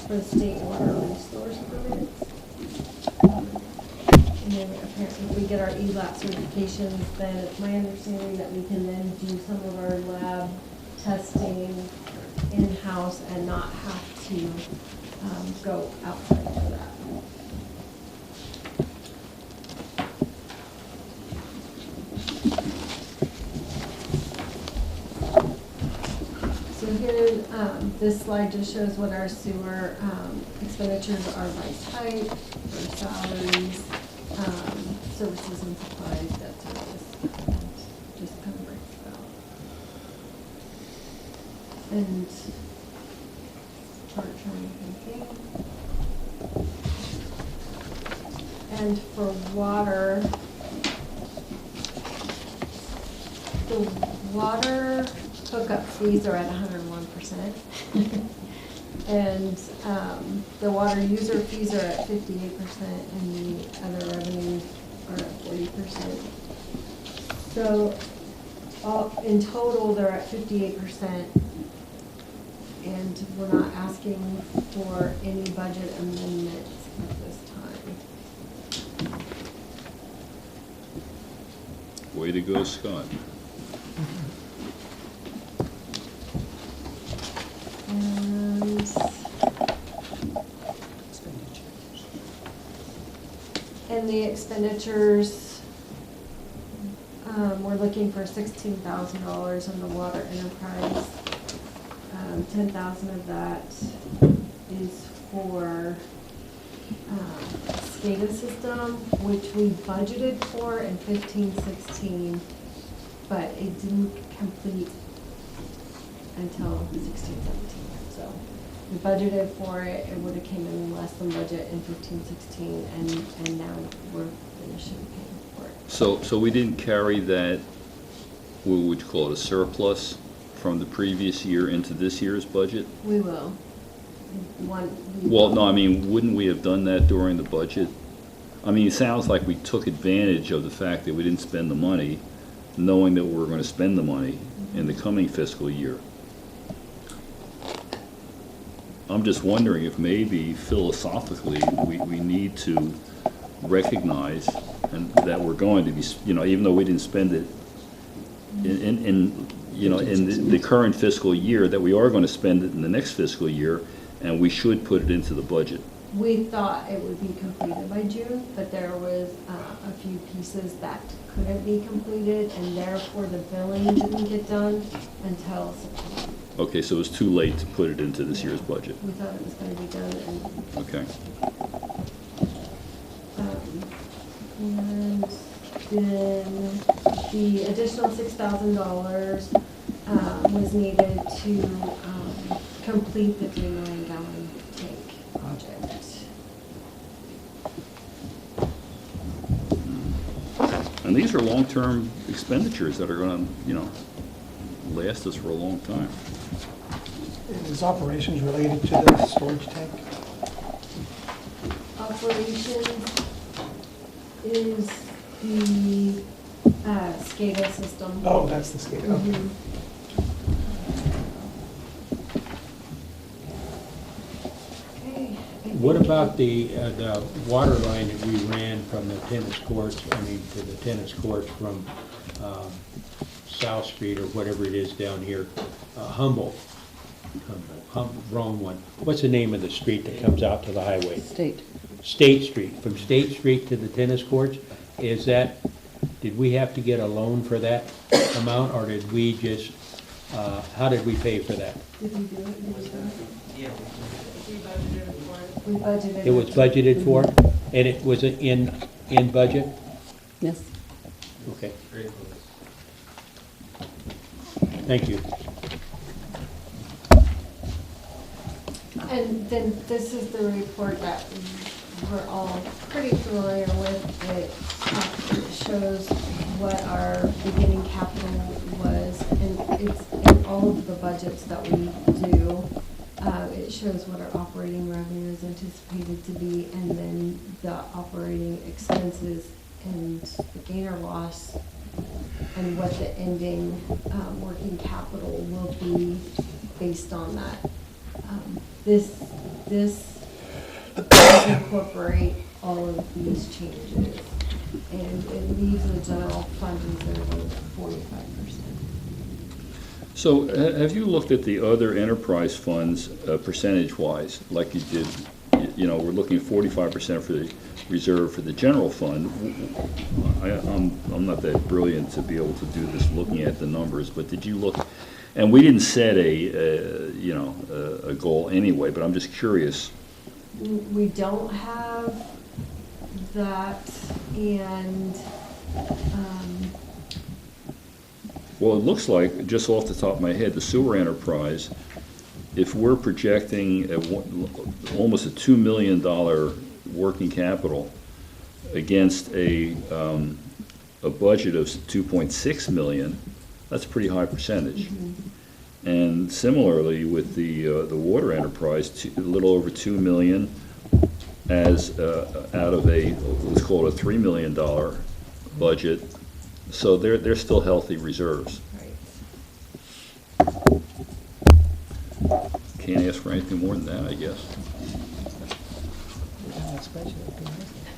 for the state water resource permits. And then apparently if we get our ELAP certifications, then it's my understanding that we can then do some of our lab testing in-house and not have to go outside for that. So here, this slide just shows what our sewer expenditures are by type, for salaries, services and supplies, debt service, just kind of breaks it out. And chart showing anything. And for water, the water hookup fees are at 101%. And the water user fees are at 58%, and the other revenues are at 40%. So in total, they're at 58%, and we're not asking for any budget amendments at this time. Way to go, Scott. And the expenditures, we're looking for $16,000 on the water enterprise. 10,000 of that is for SCADA system, which we budgeted for in 15-16, but it didn't complete until 16-17. So we budgeted for it, it would have came in less than budget in 15-16, and now we're finishing paying for it. So we didn't carry that, what would you call it, a surplus from the previous year into this year's budget? We will. Well, no, I mean, wouldn't we have done that during the budget? I mean, it sounds like we took advantage of the fact that we didn't spend the money, knowing that we were going to spend the money in the coming fiscal year. I'm just wondering if maybe philosophically we need to recognize and that we're going to be, even though we didn't spend it in the current fiscal year, that we are going to spend it in the next fiscal year, and we should put it into the budget. we thought it would be completed by June, but there was a few pieces that couldn't be completed, and therefore the billing didn't get done until September. Okay, so it was too late to put it into this year's budget. We thought it was going to be done, Okay. and then the additional $6,000 was needed to complete the 3 million gallon tank project. And these are long-term expenditures that are going to, last us for a long time. Is operations related to the storage tank? Operations is the SCADA system. Oh, that's the SCADA. Okay. Mhm. Okay. What about the water line that we ran from the tennis courts, to the tennis courts from South Street or whatever it is down here, Humboldt, wrong one. What's the name of the street that comes out to the highway? State. State Street, from State Street to the tennis courts, did we have to get a loan for that amount, or did we just, how did we pay for that? Did we do it? Did we do it? Yeah. We budgeted. It was budgeted for, and it was in budget? Yes. Okay. Thank you. And then this is the report that we're all pretty familiar with. It shows what our beginning capital was, and it's in all of the budgets that we do. It shows what our operating revenue is anticipated to be, and then the operating expenses and the gain or loss, and what the ending working capital will be based on that. This does incorporate all of these changes, and it leaves the general fund reserve of 45%. So have you looked at the other enterprise funds percentage-wise, like you did? We're looking at 45% for the reserve for the general fund. I'm not that brilliant to be able to do this looking at the numbers, but did you look? And we didn't set a goal anyway, but I'm just curious. We don't have that, and Well, it looks like, just off the top of my head, the sewer enterprise, if we're projecting almost a $2 million working capital against a budget of 2.6 million, that's a pretty high percentage. Mm-hmm. And similarly with the water enterprise, a little over 2 million as out of let's call it a $3 million budget. So they're still healthy reserves. right. Can't ask for anything more than that, I guess.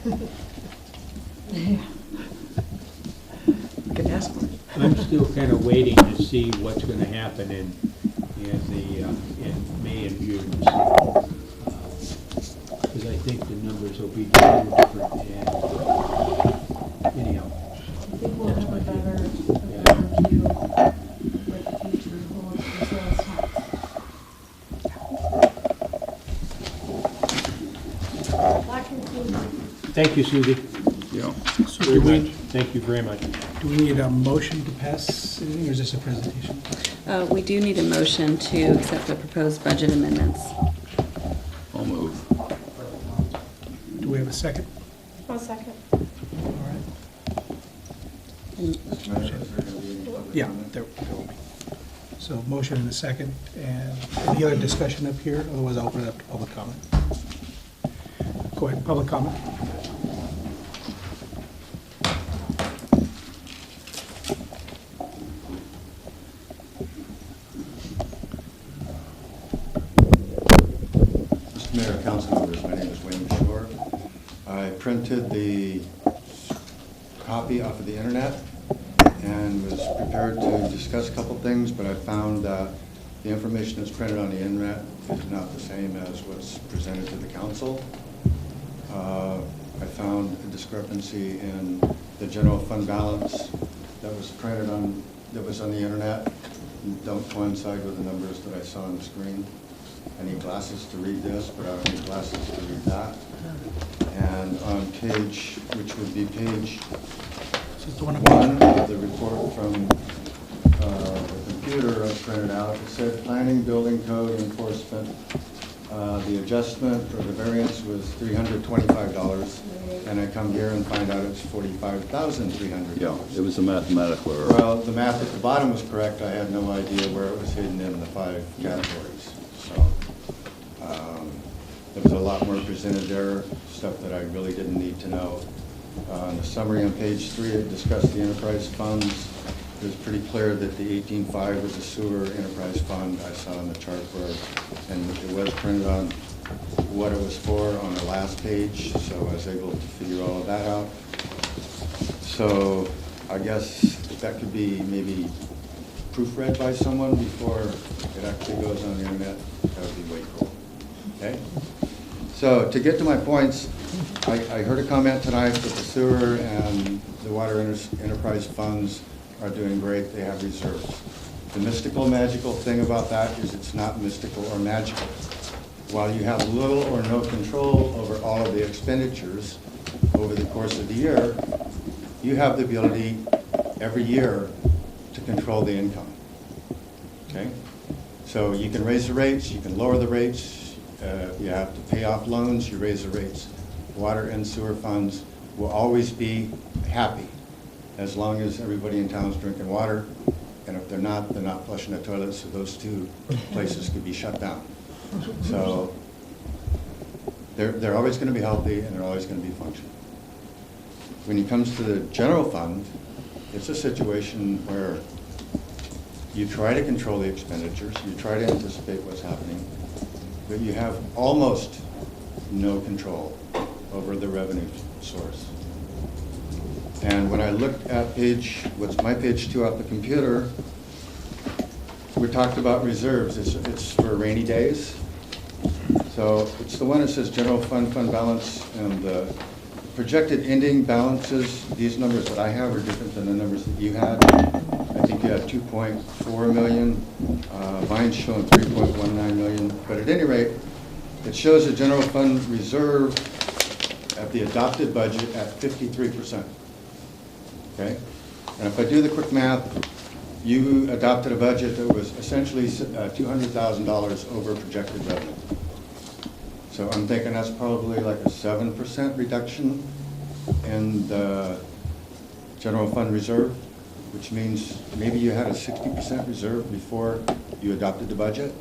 You can ask for it. I'm still kind of waiting to see what's going to happen in May and June. Because I think the numbers will be a little different. And anyhow, I think we'll have a better view what the future holds for sales tax. That concludes. thank you, Susie. Yeah. So do we, Thank you very much. do we need a motion to pass anything, or is this a presentation? We do need a motion to accept the proposed budget amendments. I'll move. Do we have a second? One second. All right. Yeah, there will be. So motion and a second, and any other discussion up here? Otherwise, I'll open it up to public comment. Go ahead, public comment. Mr. Mayor, council members, my name is Wayne Shore. I printed the copy off of the internet and was prepared to discuss a couple things, but I found that the information that's printed on the internet is not the same as what's presented to the council. I found a discrepancy in the general fund balance that was printed on, that was on the internet, don't coincide with the numbers that I saw on the screen. I need glasses to read this, but I don't need glasses to read that. And on page, which would be page This is the one one of the report from the computer I printed out, it said planning, building code, enforcement. The adjustment or the variance was $325, and I come here and find out it's $45,300. Yeah, it was a mathematical error. Well, the math at the bottom was correct. I had no idea where it was hidden in the 5 categories. So there was a lot more presented there, stuff that I really didn't need to know. In the summary on page 3, it discussed the enterprise funds. It was pretty clear that the 18.5 was a sewer enterprise fund. I saw on the chart where, and it was printed on what it was for on the last page, so I was able to figure all of that out. So I guess that could be maybe proofread by someone before it actually goes on the internet. That would be way cool. Okay? So to get to my points, I heard a comment tonight that the sewer and the water enterprise funds are doing great. They have reserves. The mystical, magical thing about that is it's not mystical or magical. While you have little or no control over all of the expenditures over the course of the year, you have the ability every year to control the income. Okay? So you can raise the rates, you can lower the rates, you have to pay off loans, you raise the rates. Water and sewer funds will always be happy as long as everybody in town is drinking water, and if they're not flushing the toilets, so those two places could be shut down. So they're always going to be healthy and they're always going to be functional. When it comes to the general fund, it's a situation where you try to control the expenditures, you try to anticipate what's happening, but you have almost no control over the revenue source. And when I looked at what's my page 2 off the computer, we talked about reserves. It's for rainy days. So it's the one that says general fund balance, and the projected ending balances, these numbers that I have are different than the numbers that you had. I think you had 2.4 million. Mine's showing 3.19 million. But at any rate, it shows the general fund reserve at the adopted budget at 53%. Okay? And if I do the quick math, you adopted a budget that was essentially $200,000 over projected revenue. So I'm thinking that's probably like a 7% reduction in the general fund reserve, which means maybe you had a 60% reserve before you adopted the budget.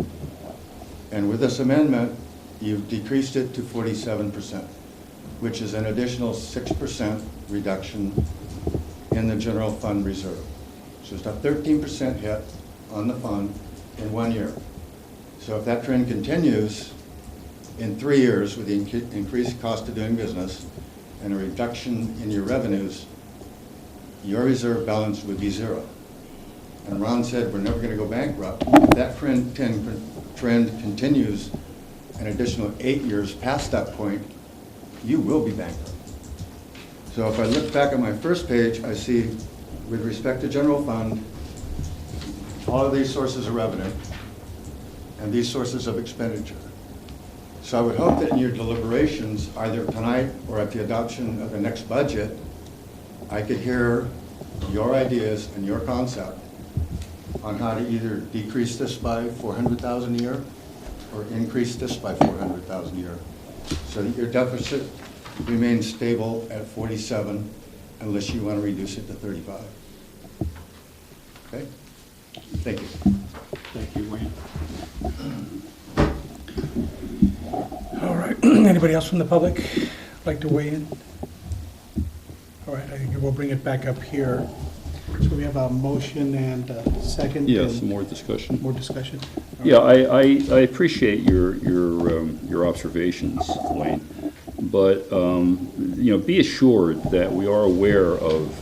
And with this amendment, you've decreased it to 47%, which is an additional 6% reduction in the general fund reserve. So it's a 13% hit on the fund in 1 year. So if that trend continues in 3 years with the increased cost of doing business and a reduction in your revenues, your reserve balance would be 0. And Ron said we're never going to go bankrupt. If that trend continues an additional 8 years past that point, you will be bankrupt. So if I look back at my first page, I see, with respect to general fund, all of these sources of revenue and these sources of expenditure. So I would hope that in your deliberations, either tonight or at the adoption of the next budget, I could hear your ideas and your concept on how to either decrease this by $400,000 a year or increase this by $400,000 a year, so that your deficit remains stable at 47 unless you want to reduce it to 35. Okay? Thank you. Thank you, Wayne. All right, anybody else from the public like to weigh in? All right, I think we'll bring it back up here. So we have a motion and a second. Yes, and more discussion. More discussion. All Yeah, right. I appreciate your observations, Wayne, but you know, be assured that we are aware of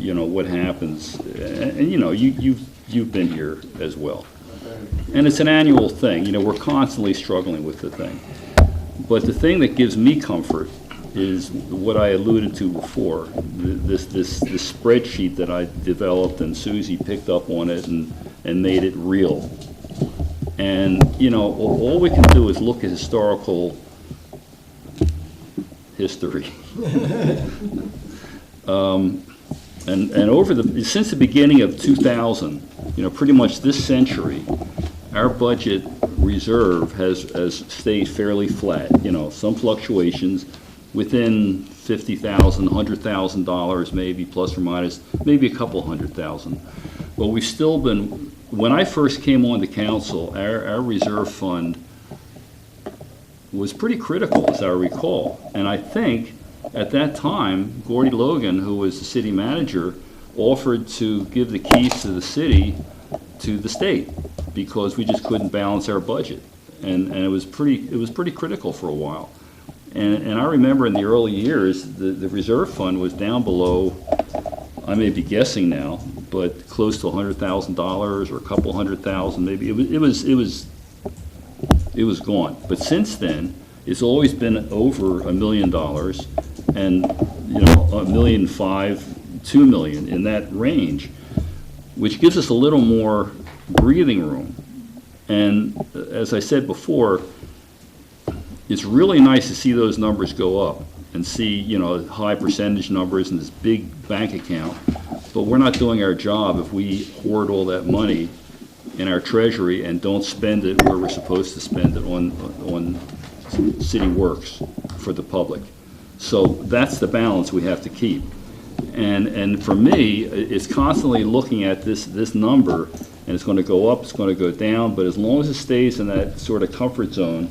what happens, and you know, you've been here as well. And it's an annual thing, you know, we're constantly struggling with the thing. But the thing that gives me comfort is what I alluded to before, this spreadsheet that I developed, and Susie picked up on it and made it real. And, you know, all we can do is look at historical history. And since the beginning of 2000, you know, pretty much this century, our budget reserve has stayed fairly flat. You know, some fluctuations within $50,000, $100,000 maybe, plus or minus, maybe a couple $100,000. But we've still been, when I first came on the council, our reserve fund was pretty critical, as I recall. And I think at that time, Gordy Logan, who was the city manager, offered to give the keys to the city to the state because we just couldn't balance our budget. And it was pretty critical for a while. And I remember in the early years, the reserve fund was down below, I may be guessing now, but close to $100,000 or a couple $100,000 maybe. It was gone. But since then, it's always been over $1 million, and you know, $1.5 million, $2 million, in that range, which gives us a little more breathing room. And as I said before, it's really nice to see those numbers go up and see, you know, high percentage numbers and this big bank account. But we're not doing our job if we hoard all that money in our treasury and don't spend it where we're supposed to spend it on city works for the public. So that's the balance we have to keep. And for me, it's constantly looking at this number, and it's going to go up, it's going to go down, but as long as it stays in that sort of comfort zone,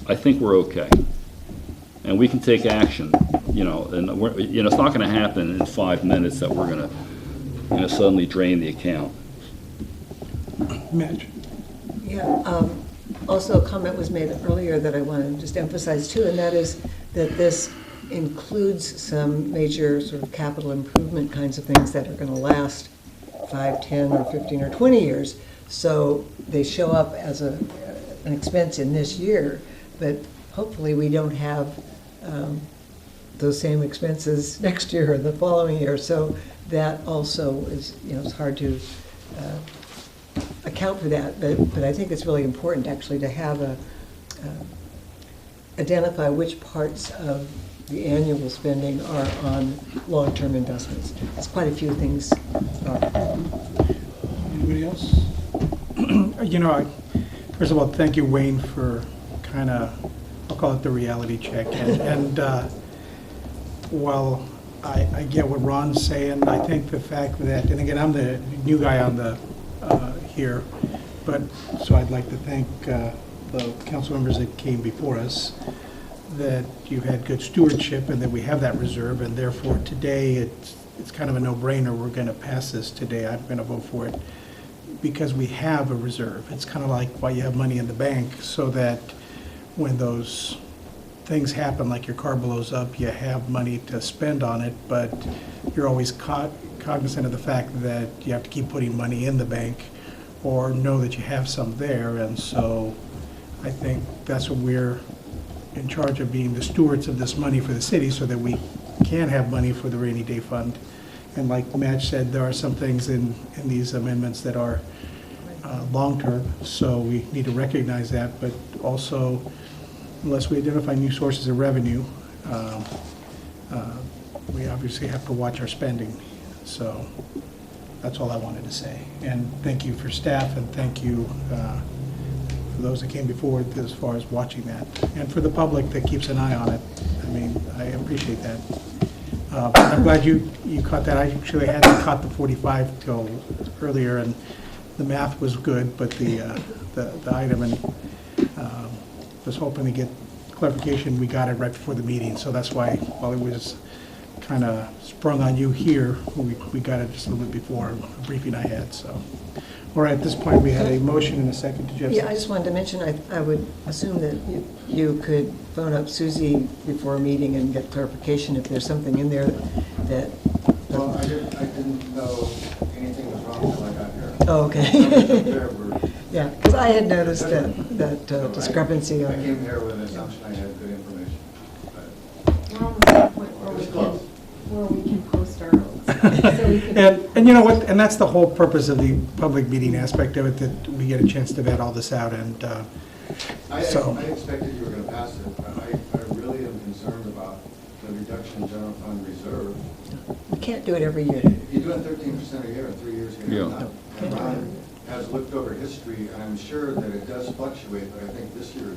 I think we're okay. And we can take action, you know, and it's not going to happen in 5 minutes that we're going to suddenly drain the account. Mitch? Yeah, also a comment was made earlier that I want to just emphasize too, and that is that this includes some major sort of capital improvement kinds of things that are going to last 5, 10, or 15, or 20 years. So they show up as an expense in this year, but hopefully we don't have those same expenses next year or the following year. So that also is, you know, it's hard to account for that, but I think it's really important actually to have identify which parts of the annual spending are on long-term investments. There's quite a few things are. Anybody else? You know, first of all, thank you, Wayne, for kind of, I'll call it the reality check. And while I get what Ron's saying, I think the fact that, and again, I'm the new guy on the here, but so I'd like to thank the council members that came before us, that you've had good stewardship and that we have that reserve, and therefore today it's kind of a no-brainer. We're going to pass this today. I'm going to vote for it because we have a reserve. It's kind of like why you have money in the bank, so that when those things happen, like your car blows up, you have money to spend on it, but you're always cognizant of the fact that you have to keep putting money in the bank or know that you have some there. And so I think that's what we're in charge of, being the stewards of this money for the city, so that we can have money for the rainy day fund. And like Matt said, there are some things in these amendments that are long-term, so we need to recognize that, but also, unless we identify new sources of revenue, we obviously have to watch our spending. So that's all I wanted to say. And thank you for staff, and thank you for those that came before as far as watching that. And for the public that keeps an eye on it. I mean, I appreciate that. I'm glad you caught that. I actually hadn't caught the 45 till earlier, and the math was good, but the item, and was hoping to get clarification. We got it right before the meeting, so that's why, while it was kind of sprung on you here, we got it just a little bit before a briefing I had. So, all right, at this point, we had a motion and a second. Did you have Yeah, I just wanted to mention, I would assume that you could phone up Susie before a meeting and get clarification if there's something in there that. Well, I didn't know anything was wrong until I got here. Oh, okay. Yeah, because I had noticed that discrepancy I on. came here with an assumption I had good information. We're almost at the point where we can post our own. So we can. And you know what, and that's the whole purpose of the public meeting aspect of it, that we get a chance to vet all this out, and I so. expected you were going to pass it, but I really am concerned about the reduction in general fund reserve. We can't do it every year. You're doing 13% a year in 3 years. You're Yeah. not. And Ron has looked over history, and I'm sure that it does fluctuate, but I think this year's.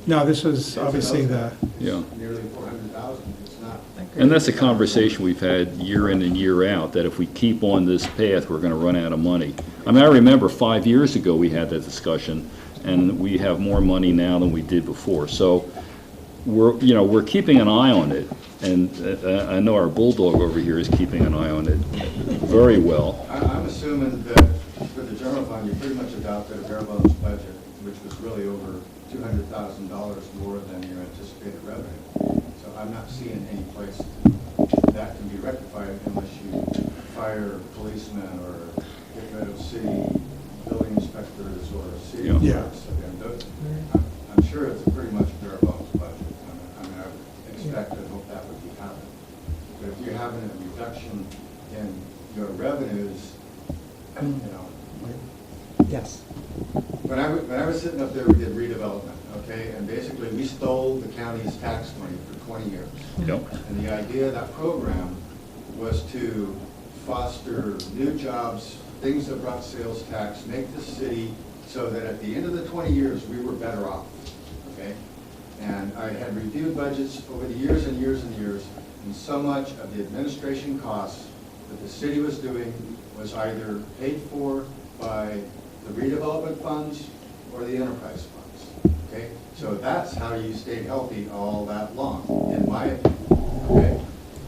No, this was obviously the, Yeah. Nearly 400,000, it's not. And that's a conversation we've had year in and year out, that if we keep on this path, we're gonna run out of money. I mean, I remember 5 years ago, we had that discussion, and we have more money now than we did before. So we're keeping an eye on it, and I know our bulldog over here is keeping an eye on it very well. I'm assuming that for the general fund, you pretty much adopted a bare bones budget, which was really over $200,000 more than your anticipated revenue. So I'm not seeing any place that can be rectified unless you fire policemen or get rid of city building inspectors or city Yeah. clerks. I'm sure it's a pretty much bare bones budget. I mean, I would expect and hope that would be happening. But if you're having a reduction in your revenues, you know, Yes. when I was sitting up there, we did redevelopment, okay? And basically, we stole the county's tax money for 20 years. Yep. And the idea of that program was to foster new jobs, things that brought sales tax, make the city so that at the end of the 20 years, we were better off, okay? And I had reviewed budgets over the years and years and years, and so much of the administration costs that the city was doing was either paid for by the redevelopment funds or the enterprise funds, okay? So that's how you stayed healthy all that long, in my opinion, okay?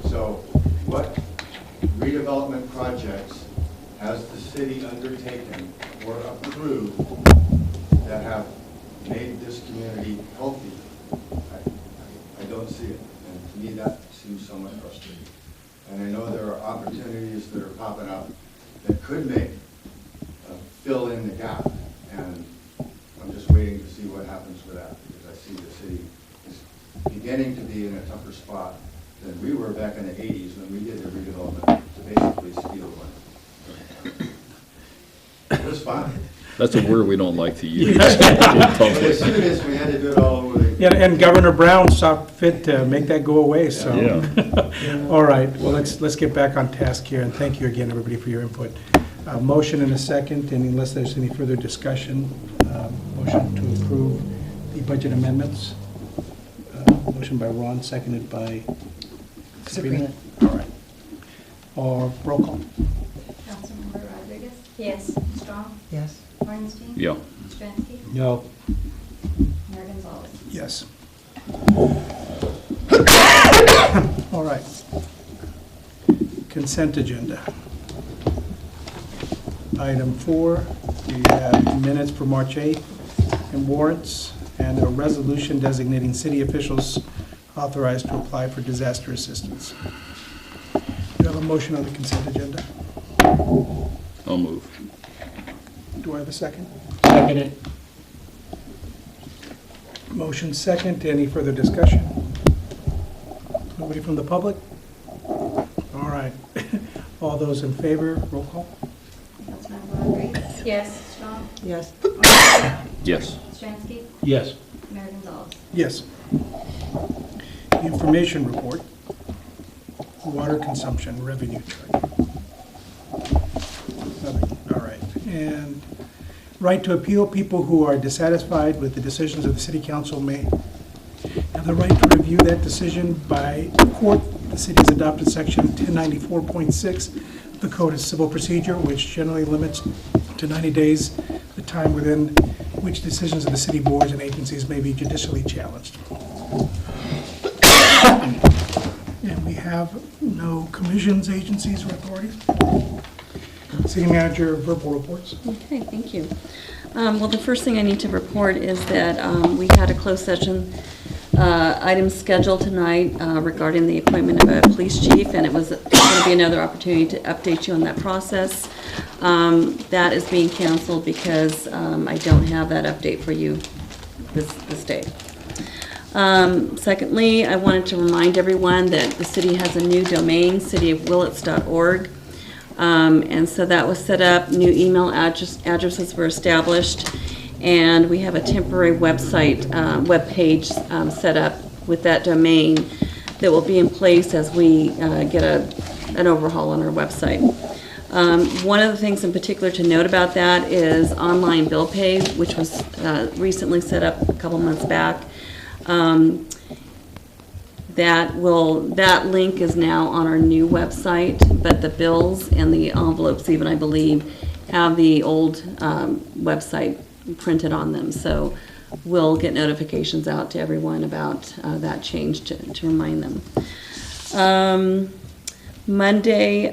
So what redevelopment projects has the city undertaken or approved that have made this community healthy? I don't see it, and to me that seems somewhat frustrating. And I know there are opportunities that are popping up that could make fill in the gap, and I'm just waiting to see what happens with that, because I see the city is beginning to be in a tougher spot than we were back in the 80s when we did the redevelopment to basically steal money. It was fun. That's a word we don't like to use in But as public. soon as we had to do it all over the. yeah, and Governor Brown saw fit to make that go away, so. Yeah. All right, well, let's get back on task here, and thank you again, everybody, for your input. Motion and a second, and unless there's any further discussion, motion to approve the budget amendments. Motion by Ron, seconded by Sabrina. All right. Roll call. Councilmember Rodriguez? Yes. Strong? Yes. Ornstein? Yeah. Stransky? No. Mayor Gonzalez? Yes. All right. Consent agenda. Item 4, we have minutes for March 8th and warrants, and a resolution designating city officials authorized to apply for disaster assistance. Do you have a motion on the consent agenda? I'll move. Do I have a second? Second it. Motion second. Any further discussion? Nobody from the public? All right. All those in favor, roll call. Councilmember Rodriguez? Yes. Strong? Yes. Yes. Stransky? Yes. Mayor Gonzalez? Yes. Information report, water consumption revenue chart. Nothing, all right. And right to appeal, people who are dissatisfied with the decisions of the city council may have the right to review that decision by court. The city has adopted section 1094.6 of the Code of Civil Procedure, which generally limits to 90 days the time within which decisions of the city boards and agencies may be judicially challenged. And we have no commissions, agencies, or authorities. City manager, verbal reports. Okay, thank you. Well, the first thing I need to report is that we had a closed session item scheduled tonight regarding the appointment of a police chief, and it was going to be another opportunity to update you on that process. That is being canceled because I don't have that update for you this day. Secondly, I wanted to remind everyone that the city has a new domain, cityofwillits.org. And so that was set up, new email addresses were established, and we have a temporary website, web page set up with that domain that will be in place as we get an overhaul on our website. One of the things in particular to note about that is online bill pay, which was recently set up a couple months back. That link is now on our new website, but the bills and the envelopes even, I believe, have the old website printed on them. So we'll get notifications out to everyone about that change to remind them. Monday,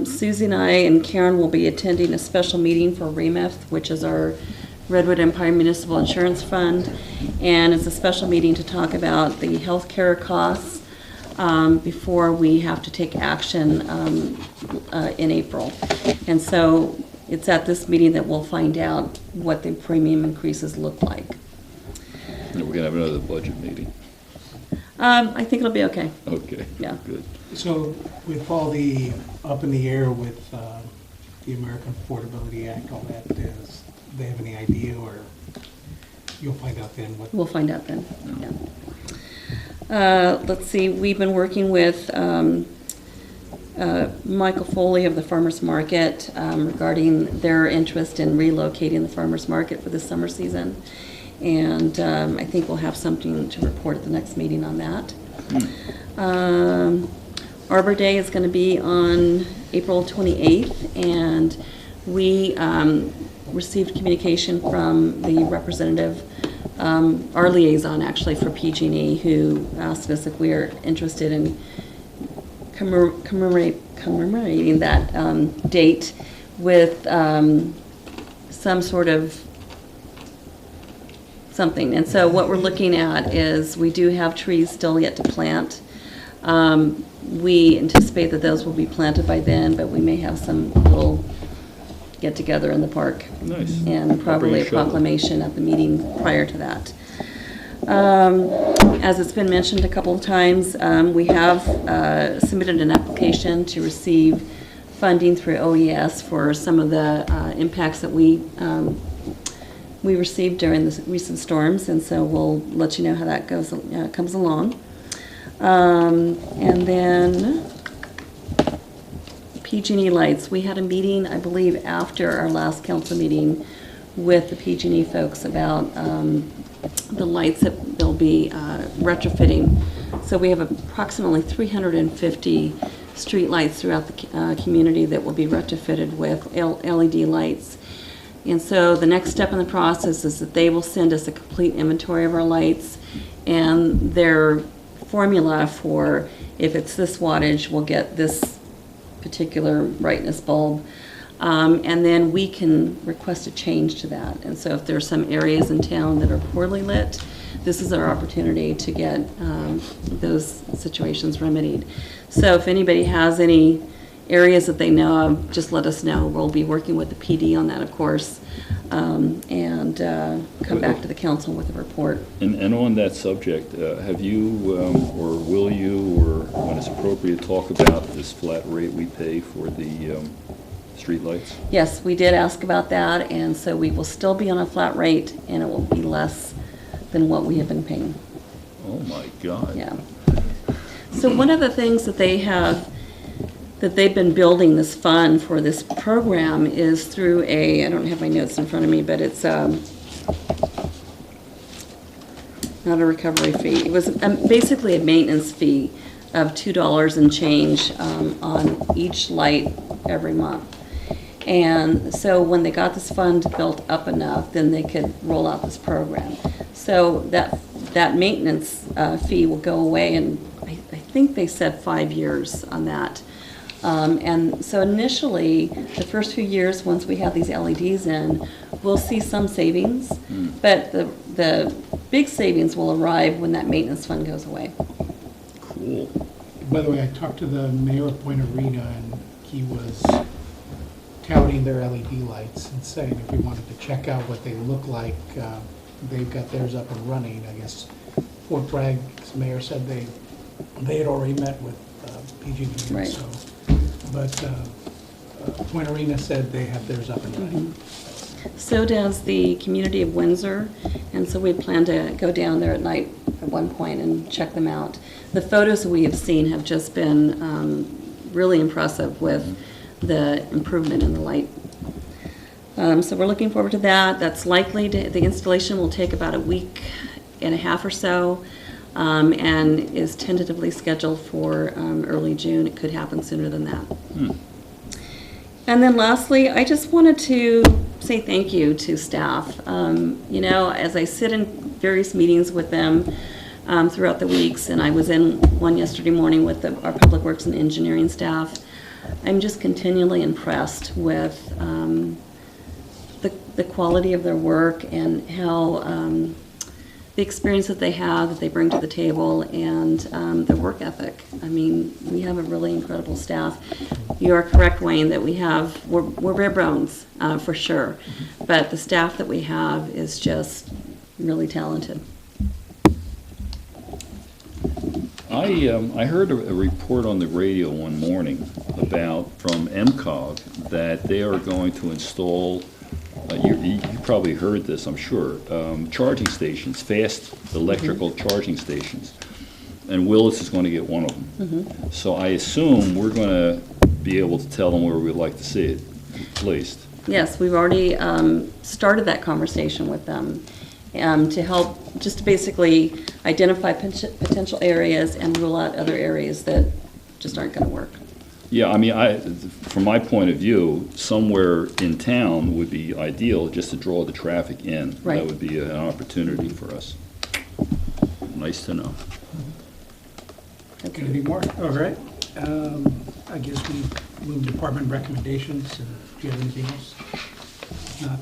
Susie and I and Karen will be attending a special meeting for REMIF, which is our Redwood Empire Municipal Insurance Fund, and it's a special meeting to talk about the health care costs before we have to take action in April. And so it's at this meeting that we'll find out what the premium increases look like. And we're gonna have another budget meeting. I think it'll be okay. Okay. Yeah. Good. So with all the up in the air with the American Affordability Act, all that, does they have any idea, or you'll find out then what? We'll find out then, yeah. Let's see, we've been working with Michael Foley of the Farmers Market regarding their interest in relocating the farmers market for the summer season. And I think we'll have something to report at the next meeting on that. Arbor Day is going to be on April 28th, and we received communication from the representative, our liaison actually for PG&E, who asked us if we are interested in commemorating that date with some sort of something. And so what we're looking at is we do have trees still yet to plant. We anticipate that those will be planted by then, but we may have some little get together in the park. Nice. And probably a proclamation at the meeting prior to that. As it's been mentioned a couple of times, we have submitted an application to receive funding through OES for some of the impacts that we received during the recent storms, and so we'll let you know how that goes comes along. And then PG&E lights. We had a meeting, I believe, after our last council meeting with the PG&E folks about the lights that they'll be retrofitting. So we have approximately 350 street lights throughout the community that will be retrofitted with LED lights. And so the next step in the process is that they will send us a complete inventory of our lights, and their formula for if it's this wattage, we'll get this particular brightness bulb. And then we can request a change to that. And so if there are some areas in town that are poorly lit, this is our opportunity to get those situations remedied. So if anybody has any areas that they know of, just let us know. We'll be working with the PD on that, of course, and come back to the council with a report. And on that subject, have you or will you, or when it's appropriate, talk about this flat rate we pay for the streetlights? Yes, we did ask about that, and so we will still be on a flat rate, and it will be less than what we have been paying. Oh my God. Yeah. So one of the things that they've been building this fund for this program is through I don't have my notes in front of me, but it's not a recovery fee. It was basically a maintenance fee of $2 and change on each light every month. And so when they got this fund built up enough, then they could roll out this program. So that maintenance fee will go away, and I think they said 5 years on that. And so initially, the first few years, once we have these LEDs in, we'll see some savings, but the big savings will arrive when that maintenance fund goes away. Cool. By the way, I talked to the mayor of Point Arena, and he was touting their LED lights and saying if we wanted to check out what they look like, they've got theirs up and running. I guess Fort Bragg's mayor said they had already met with PG&E. Right. So, but Point Arena said they have theirs up and running. So does the community of Windsor, and so we plan to go down there at night at one point and check them out. The photos that we have seen have just been really impressive with the improvement in the light. So we're looking forward to that. That's likely the installation will take about a week and a half or so, and is tentatively scheduled for early June. It could happen sooner than that. And then lastly, I just wanted to say thank you to staff. You know, as I sit in various meetings with them throughout the weeks, and I was in one yesterday morning with our Public Works and Engineering staff, I'm just continually impressed with the quality of their work and how the experience that they have, that they bring to the table, and their work ethic. I mean, we have a really incredible staff. You are correct, Wayne, that we're bare bones, for sure. But the staff that we have is just really talented. I heard a report on the radio one morning from MCOG that they are going to install, you probably heard this, I'm sure, charging stations, fast electrical charging stations. And Willits is going to get one of them. So I assume we're going to be able to tell them where we'd like to see it placed. Yes, we've already started that conversation with them to help just to basically identify potential areas and rule out other areas that just aren't going to work. Yeah, I mean, from my point of view, somewhere in town would be ideal just to draw the traffic in. Right. That would be an opportunity for us. Nice to know. Anything more? All right. I guess we move department recommendations. Do you have anything else? Not.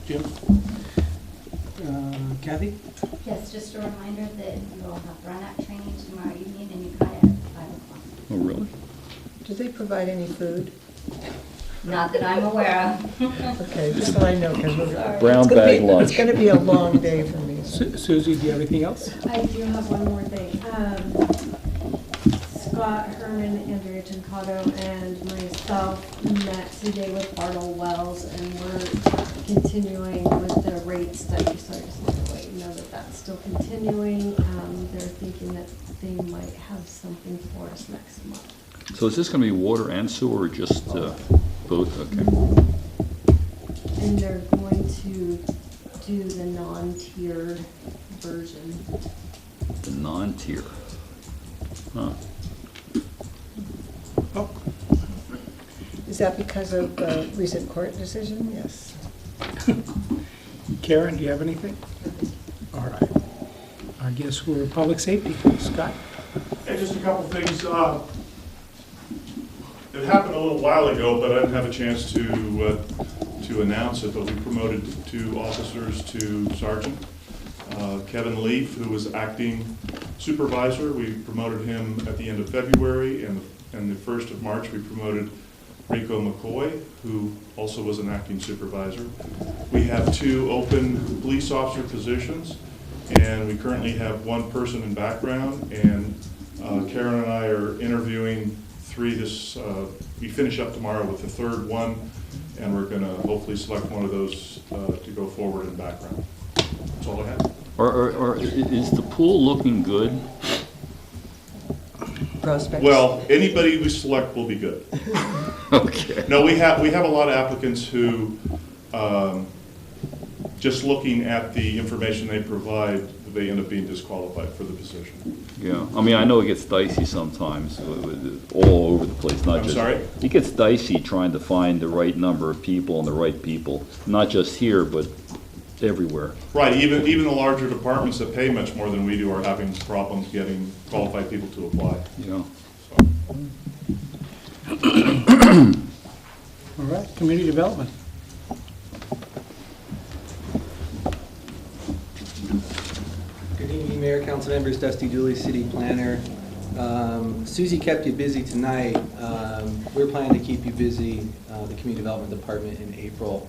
Jim? Kathy? Yes, just a reminder that you all have run-up training tomorrow evening in Ukiah at 5 o'clock. Oh, really? Do they provide any food? Not that I'm aware of. Okay, just so I know, because Brown bag lunch. It's going to be a long day for me. Susie, do you have anything else? I do have one more thing. Scott, Herman, Andrea Giancato, and myself met today with Bartle Wells, and we're continuing with the rate study, so I just want to let you know that that's still continuing. They're thinking that they might have something for us next month. So is this going to be water and sewer or just both? Okay. And they're going to do the non-tiered version. The non-tier. Huh. Oh, Is that because of a recent court decision? Yes. Karen, do you have anything? All right. I guess we're public safety. Scott? Yeah, just a couple things. It happened a little while ago, but I didn't have a chance to announce it, but we promoted 2 officers to sergeant. Kevin Leaf, who was acting supervisor, we promoted him at the end of February, and the 1st of March we promoted Rico McCoy, who also was an acting supervisor. We have 2 open police officer positions, and we currently have 1 person in background, and Karen and I are interviewing 3 we finish up tomorrow with the 3rd one, and we're going to hopefully select one of those to go forward in background. That's all I have. Or is the pool looking good? Prospects? Well, anybody we select will be good. Okay. No, we have a lot of applicants who, just looking at the information they provide, they end up being disqualified for the position. Yeah, I mean, I know it gets dicey sometimes, all over the place, not I'm just. sorry? It gets dicey trying to find the right number of people and the right people, not just here, but everywhere. Right, even the larger departments that pay much more than we do are having problems getting qualified people to apply. Yeah. All right, community development. Good evening, Mayor, council members, Dusty Dooley, city planner. Susie kept you busy tonight. We're planning to keep you busy, the Community Development Department, in April.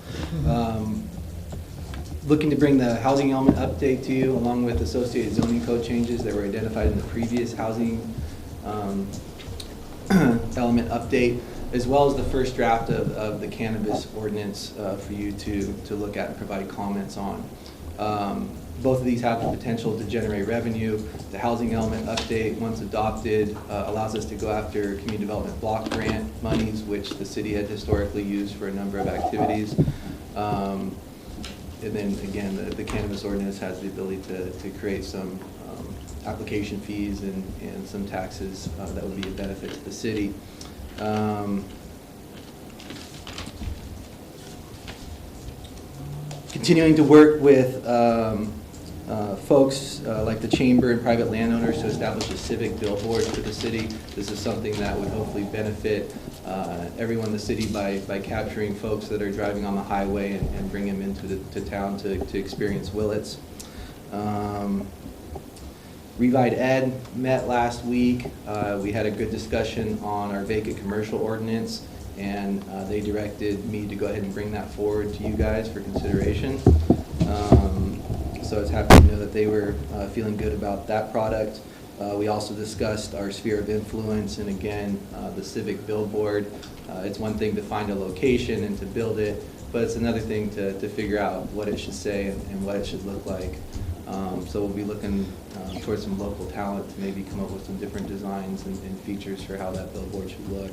Looking to bring the housing element update to you, along with associated zoning code changes that were identified in the previous housing element update, as well as the first draft of the cannabis ordinance for you to look at and provide comments on. Both of these have the potential to generate revenue. The housing element update, once adopted, allows us to go after community development block grant monies, which the city had historically used for a number of activities. And then again, the cannabis ordinance has the ability to create some application fees and some taxes that would be a benefit to the city. Continuing to work with folks like the chamber and private landowners to establish a civic billboard for the city. This is something that would hopefully benefit everyone in the city by capturing folks that are driving on the highway and bring them into town to experience Willits. Revive Ed met last week. We had a good discussion on our vacant commercial ordinance, and they directed me to go ahead and bring that forward to you guys for consideration. So I was happy to know that they were feeling good about that product. We also discussed our sphere of influence, and again, the civic billboard. It's one thing to find a location and to build it, but it's another thing to figure out what it should say and what it should look like. So we'll be looking towards some local talent to maybe come up with some different designs and features for how that billboard should look.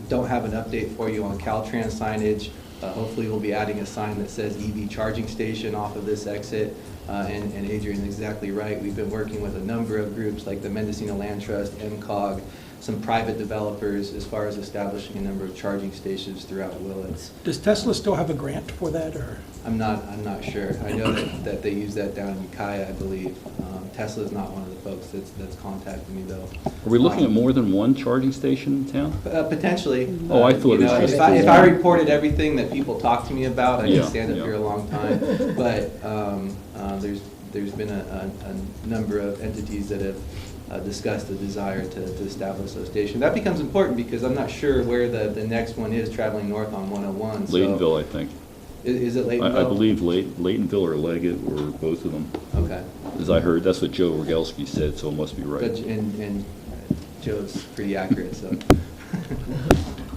Don't have an update for you on Caltrans signage. Hopefully we'll be adding a sign that says EV charging station off of this exit. And Adrian's exactly right. We've been working with a number of groups like the Mendocino Land Trust, MCOG, some private developers as far as establishing a number of charging stations throughout Willits. Does Tesla still have a grant for that, or? I'm not sure. I know that they use that down in Ukiah, I believe. Tesla's not one of the folks that's contacted me though. Are we looking at more than one charging station in town? Potentially. Oh, I thought it was just if I reported everything that people talk to me about, I could stand up here a long time. But there's been a number of entities that have discussed the desire to establish those stations. That becomes important because I'm not sure where the next one is traveling north on 101. Laytonville, I think. Is it Laytonville? I believe Laytonville or Leggett or both of them. Okay. As I heard, that's what Joe Rogelski said, so it must be right. But, and Joe's pretty accurate, so.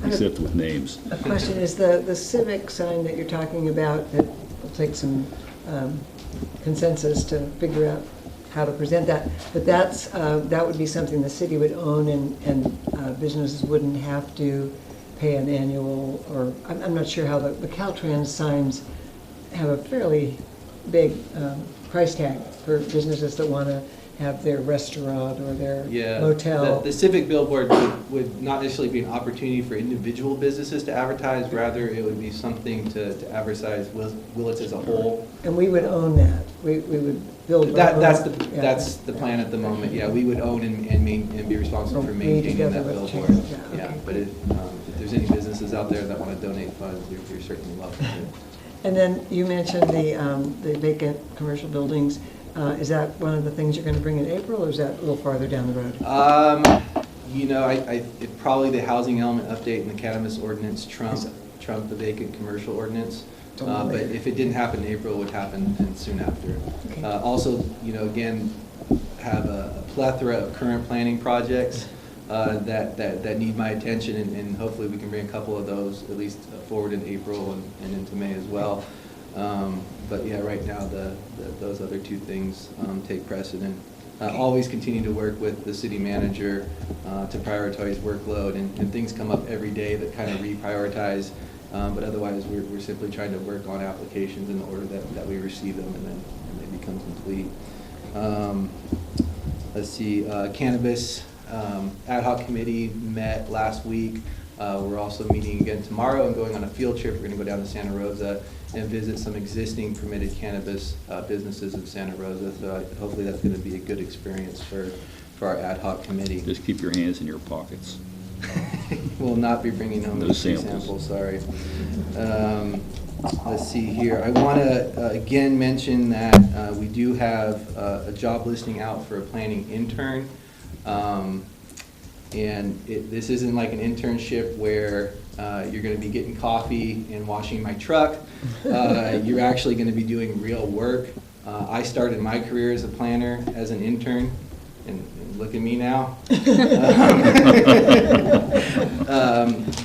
Except with names. A question is the civic sign that you're talking about, that will take some consensus to figure out how to present that, but that would be something the city would own, and businesses wouldn't have to pay an annual, or I'm not sure how the Caltrans signs have a fairly big price tag for businesses that want to have their restaurant or their motel. The civic billboard would not necessarily be an opportunity for individual businesses to advertise, rather it would be something to advertise Willits as a whole. And we would own that. We would build that's the plan at the moment. Yeah, we would own and be responsible for maintaining that billboard. But if there's any businesses out there that want to donate funds, you're certainly welcome to. And then you mentioned the vacant commercial buildings. Is that one of the things you're going to bring in April, or is that a little farther down the road? You know, it probably the housing element update and the cannabis ordinance trump the vacant commercial ordinance. But if it didn't happen in April, it would happen soon after. Okay. Also, you know, again, have a plethora of current planning projects that need my attention, and hopefully we can bring a couple of those at least forward in April and into May as well. But yeah, right now those other two things take precedent. Always continue to work with the city manager to prioritize workload, and things come up every day that kind of reprioritize. But otherwise, we're simply trying to work on applications in the order that we receive them, and they become complete. Let's see, cannabis ad hoc committee met last week. We're also meeting again tomorrow and going on a field trip. We're going to go down to Santa Rosa and visit some existing permitted cannabis businesses in Santa Rosa. So hopefully that's going to be a good experience for our ad hoc committee. Just keep your hands in your pockets. We'll not be bringing home no samples, sorry. Let's see here. I want to again mention that we do have a job listing out for a planning intern. And this isn't like an internship where you're going to be getting coffee and washing my truck. You're actually going to be doing real work. I started my career as a planner, as an intern, and look at me now.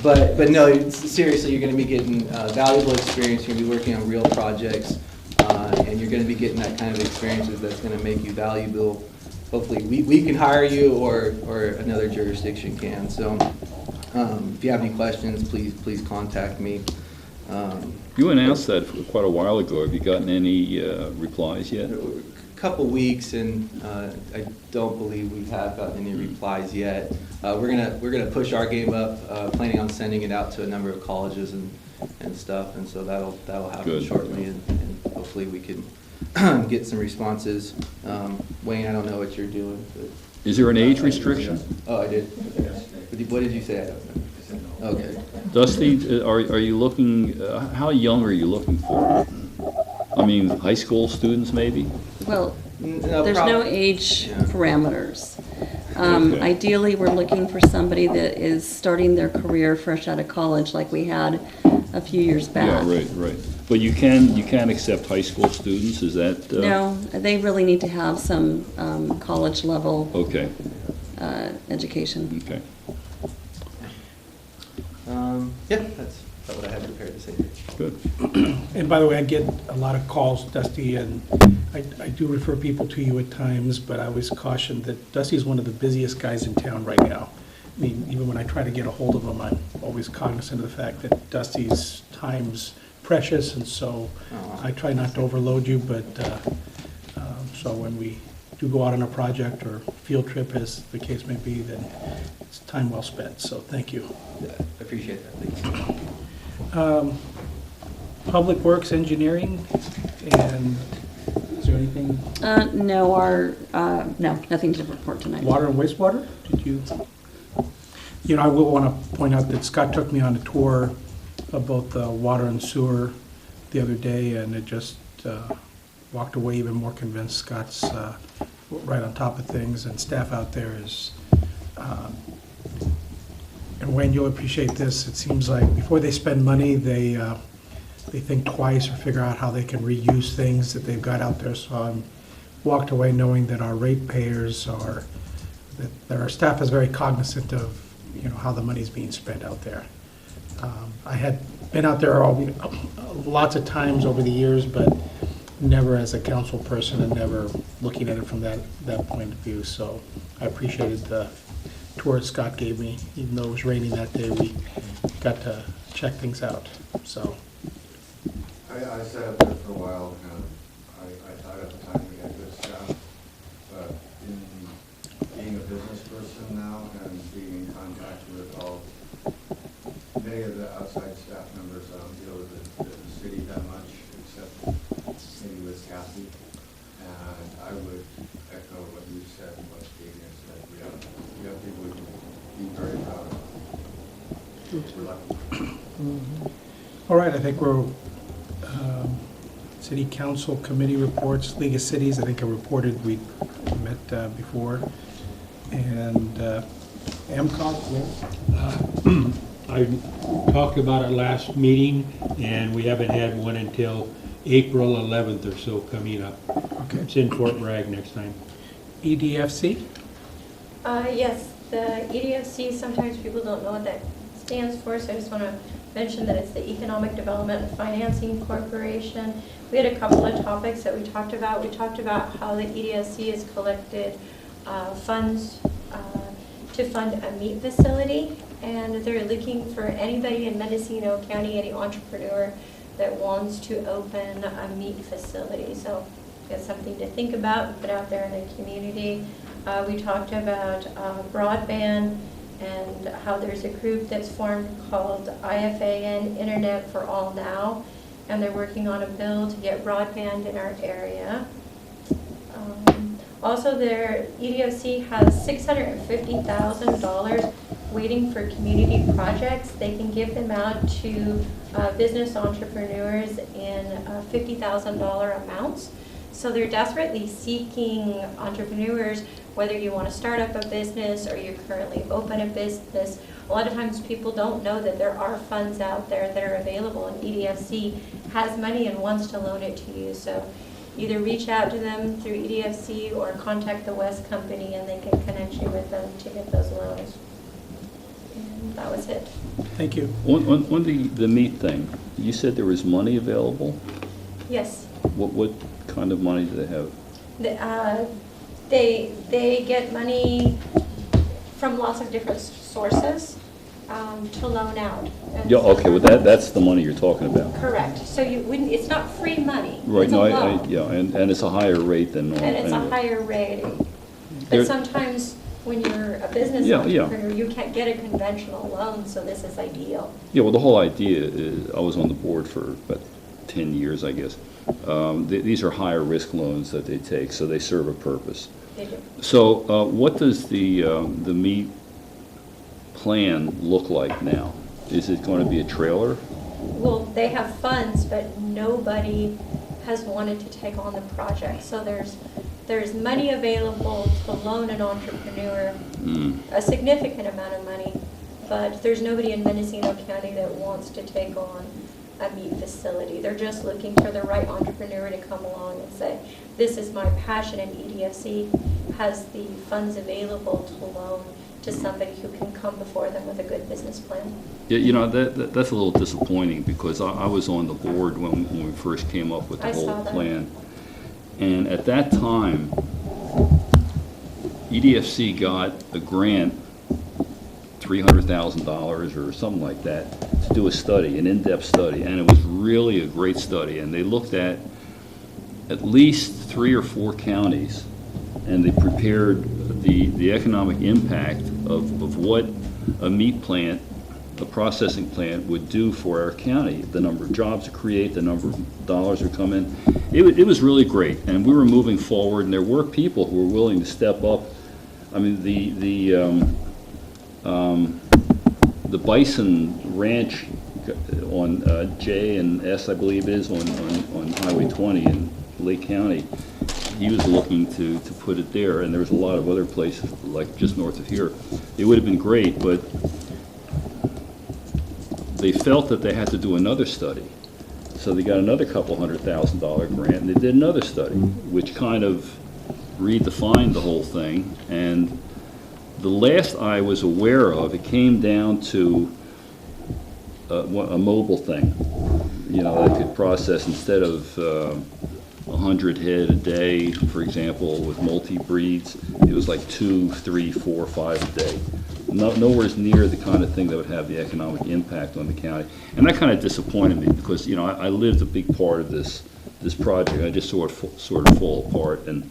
But no, seriously, you're going to be getting valuable experience. You're going to be working on real projects, and you're going to be getting that kind of experiences that's going to make you valuable. Hopefully, we can hire you, or another jurisdiction can. So, if you have any questions, please contact me. You announced that quite a while ago. Have you gotten any replies yet? A couple weeks, and I don't believe we have gotten any replies yet. We're gonna push our game up, planning on sending it out to a number of colleges and stuff, and so that'll happen Good. shortly, and hopefully we can get some responses. Wayne, I don't know what you're doing, but Is there an age restriction? oh, I did. What did you say? I don't know. Okay. Dusty, are you looking, how young are you looking for? I mean, high school students maybe? Well, No, there's no age Yeah. parameters. Okay. Ideally, we're looking for somebody that is starting their career fresh out of college like we had a few years back. Yeah, right. But you can accept high school students, is that? No, they really need to have some college level Okay, education. okay. Yeah, that's what I had prepared to say. Good. And by the way, I get a lot of calls, Dusty, and I do refer people to you at times, but I always caution that Dusty's one of the busiest guys in town right now. I mean, even when I try to get a hold of him, I'm always cognizant of the fact that Dusty's time's precious, and so I try not to overload you, but so when we do go out on a project or field trip, as the case may be, then it's time well spent, so thank you. Yeah, I appreciate that. Thank you. Public Works Engineering, and is there anything? No, nothing to report tonight. Water and wastewater? Did you? You know, I will want to point out that Scott took me on a tour of both water and sewer the other day, and it just walked away even more convinced Scott's right on top of things, and staff out there is, and Wayne, you'll appreciate this, it seems like before they spend money, they think twice or figure out how they can reuse things that they've got out there. So I'm walked away knowing that our ratepayers are, that our staff is very cognizant of, you know, how the money's being spent out there. I had been out there lots of times over the years, but never as a council person and never looking at it from that point of view. So I appreciated the tour Scott gave me. Even though it was raining that day, we got to check things out. So I sat up there for a while, and I thought at the time we had good staff, but in being a business person now and being in contact with many of the outside staff members, I don't deal with the city that much, except maybe with Kathy. And I would echo what you said and what Adrian said. We have people we can be very proud of. We're lucky. all right, I think we're City Council committee reports, League of Cities, I think I reported we met before. And AMCOG, I talked about it last meeting, and we haven't had one until April 11th or so coming up. okay. It's in Fort Bragg next time. EDFC? Yes, the EDFC, sometimes people don't know what that stands for, so I just want to mention that it's the Economic Development and Financing Corporation. We had a couple of topics that we talked about. We talked about how the EDFC has collected funds to fund a meat facility, and they're looking for anybody in Mendocino County, any entrepreneur that wants to open a meat facility. So it's something to think about and put out there in the community. We talked about broadband and how there's a group that's formed called IFAN, Internet for All Now, and they're working on a bill to get broadband in our area. Also, their EDFC has $650,000 waiting for community projects. They can give them out to business entrepreneurs in $50,000 amounts. So they're desperately seeking entrepreneurs, whether you want to start up a business or you currently open a business. A lot of times people don't know that there are funds out there that are available, and EDFC has money and wants to loan it to you. So either reach out to them through EDFC or contact the West Company and they can connect you with them to get those loans. And that was it. Thank you. On the meat thing, you said there was money available? Yes. What kind of money do they have? They get money from lots of different sources to loan out. And Yeah, okay, well, that's the money you're talking about. correct. So you wouldn't, it's not free money. Right, It's a no, loan. yeah, and it's a higher rate than normal. And it's a anyway. higher rate. There- But sometimes when you're a business Yeah, yeah. entrepreneur, you can't get a conventional loan, so this is ideal. Yeah, well, the whole idea is, I was on the board for about 10 years, I guess. These are higher risk loans that they take, so they serve a purpose. They do. So what does the meat plan look like now? Is it going to be a trailer? Well, they have funds, but nobody has wanted to take on the project. So there's money available to loan an entrepreneur, a significant amount of money, but there's nobody in Mendocino County that wants to take on a meat facility. They're just looking for the right entrepreneur to come along and say, this is my passion, and EDFC has the funds available to loan to somebody who can come before them with a good business plan. Yeah, you know, that's a little disappointing because I was on the board when we first came up with the I saw whole that. plan. And at that time, EDFC got a grant, $300,000 or something like that, to do a study, an in-depth study, and it was really a great study. And they looked at least 3 or 4 counties, and they prepared the economic impact of what a meat plant, a processing plant would do for our county, the number of jobs to create, the number of dollars that come in. It was really great, and we were moving forward, and there were people who were willing to step up. I mean, the Bison Ranch on J and S, I believe it is, on Highway 20 in Lake County, he was looking to put it there, and there was a lot of other places, like just north of here. It would have been great, but they felt that they had to do another study. So they got another couple $100,000 grant, and they did another study, which kind of redefined the whole thing. And the last I was aware of, it came down to a mobile thing, you know, that could process instead of 100 head a day, for example, with multi-breeds. It was like 2, 3, 4, 5 a day. Nowhere near the kind of thing that would have the economic impact on the county. And that kind of disappointed me because, you know, I lived a big part of this project. I just saw it sort of fall apart. And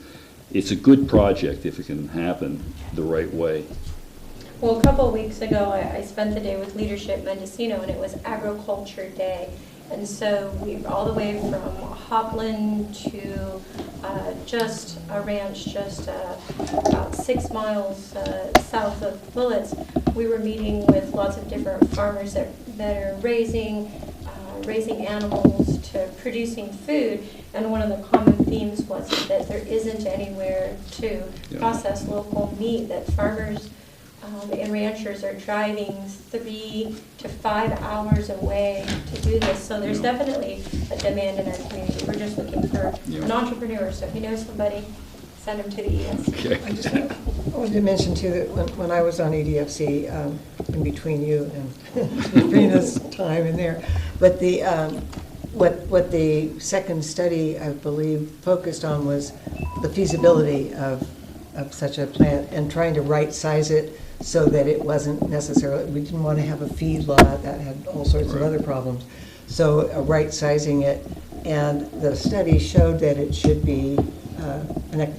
it's a good project if it can happen the right way. Well, a couple of weeks ago, I spent the day with Leadership Mendocino, and it was Agriculture Day. And so we, all the way from Hopland to just a ranch just about 6 miles south of Willits, we were meeting with lots of different farmers that are raising animals to producing food. And one of the common themes was that there isn't anywhere to process local meat, that farmers and ranchers are driving 3 to 5 hours away to do this. So there's definitely a demand in our community. We're just looking for an entrepreneur. So if you know somebody, send them to the EDFC. Okay. I just wanted to mention too that when I was on EDFC, in between you and Sabrina's time in there, but the what the second study, I believe, focused on was the feasibility of such a plant and trying to right-size it so that it wasn't necessarily, we didn't want to have a feedlot that had all sorts of other problems. So right-sizing it, and the study showed that it should be